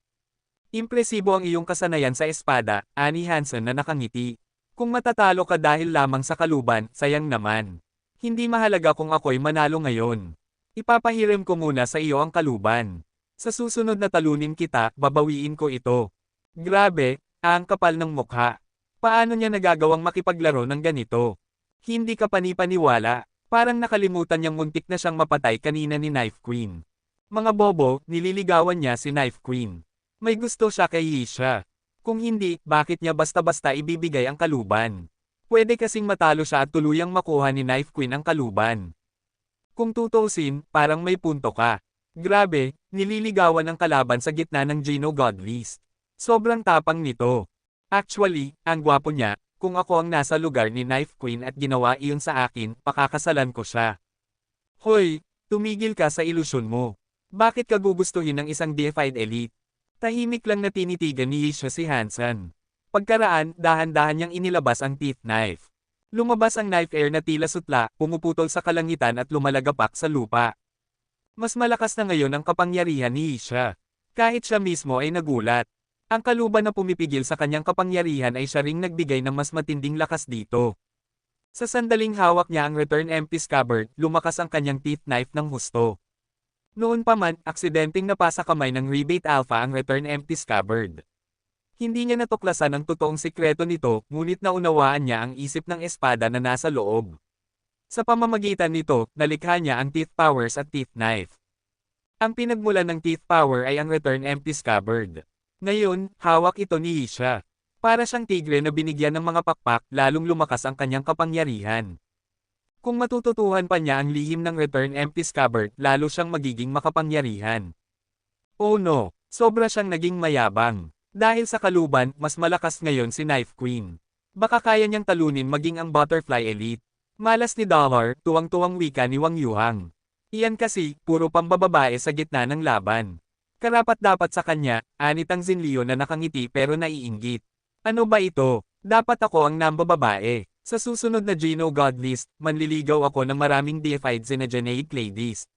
[SPEAKER 1] Impresibo ang iyong kasanayan sa espada, ani Hansen na nakangiti. Kung matatalo ka dahil lamang sa kaluban, sayang naman. Hindi mahalaga kung ako'y manalo ngayon. Ipapahiram ko muna sa iyo ang kaluban. Sa susunod na talunin kita, babawiin ko ito. Grabe, ang kapal ng mukha. Paano niya nagagawang makipaglaro ng ganito? Hindi ka panipaniwala. Parang nakalimutan niyang muntik na siyang mapatay kanina ni Knife Queen. Mga bobo, nililigawan niya si Knife Queen. May gusto siya kay Yisha. Kung hindi, bakit niya basta-basta ibibigay ang kaluban? Pwede kasing matalo siya at tuluyang makuha ni Knife Queen ang kaluban. Kung tutusin, parang may punto ka. Grabe, nililigawan ang kalaban sa gitna ng Gino Godlist. Sobrang tapang nito. Actually, ang gwapo niya, kung ako ang nasa lugar ni Knife Queen at ginawa iyon sa akin, pakakasalan ko siya. Hoy, tumigil ka sa ilusyon mo. Bakit ka gugustuhin ng isang deified elite? Tahimik lang na tinitigan ni Yisha si Hansen. Pagkaraan, dahan-dahan niyang inilabas ang teeth knife. Lumabas ang knife heir na tila sutla, pumuputol sa kalangitan at lumalagapak sa lupa. Mas malakas na ngayon ang kapangyarihan ni Yisha. Kahit siya mismo ay nagulat. Ang kaluban na pumipigil sa kanyang kapangyarihan ay siya ring nagbigay ng mas matinding lakas dito. Sa sandaling hawak niya ang Return Empty Scabbard, lumakas ang kanyang teeth knife ng husto. Noon pa man, aksidenteng napasa kamay ng Rebate Alpha ang Return Empty Scabbard. Hindi niya natuklasan ang totoong sikreto nito, ngunit naunawaan niya ang isip ng espada na nasa loob. Sa pamamagitan nito, nalikha niya ang Teeth Powers at Teeth Knife. Ang pinagmulan ng Teeth Power ay ang Return Empty Scabbard. Ngayon, hawak ito ni Yisha. Para siyang tigre na binigyan ng mga pakpak, lalong lumakas ang kanyang kapangyarihan. Kung matututuhan pa niya ang lihim ng Return Empty Scabbard, lalo siyang magiging makapangyarihan. Oh no, sobra siyang naging mayabang. Dahil sa kaluban, mas malakas ngayon si Knife Queen. Baka kaya niyang talunin maging ang Butterfly Elite. Malas ni Dollar, tuwang-tuwang wika ni Wang Yuhang. Iyan kasi, puro pambababae sa gitna ng laban. Karapat-dapat sa kanya, anit ang Zinlio na nakangiti pero naiinggit. Ano ba ito? Dapat ako ang nambababae. Sa susunod na Gino Godlist, manliligaw ako ng maraming deified Xenogeneic ladies.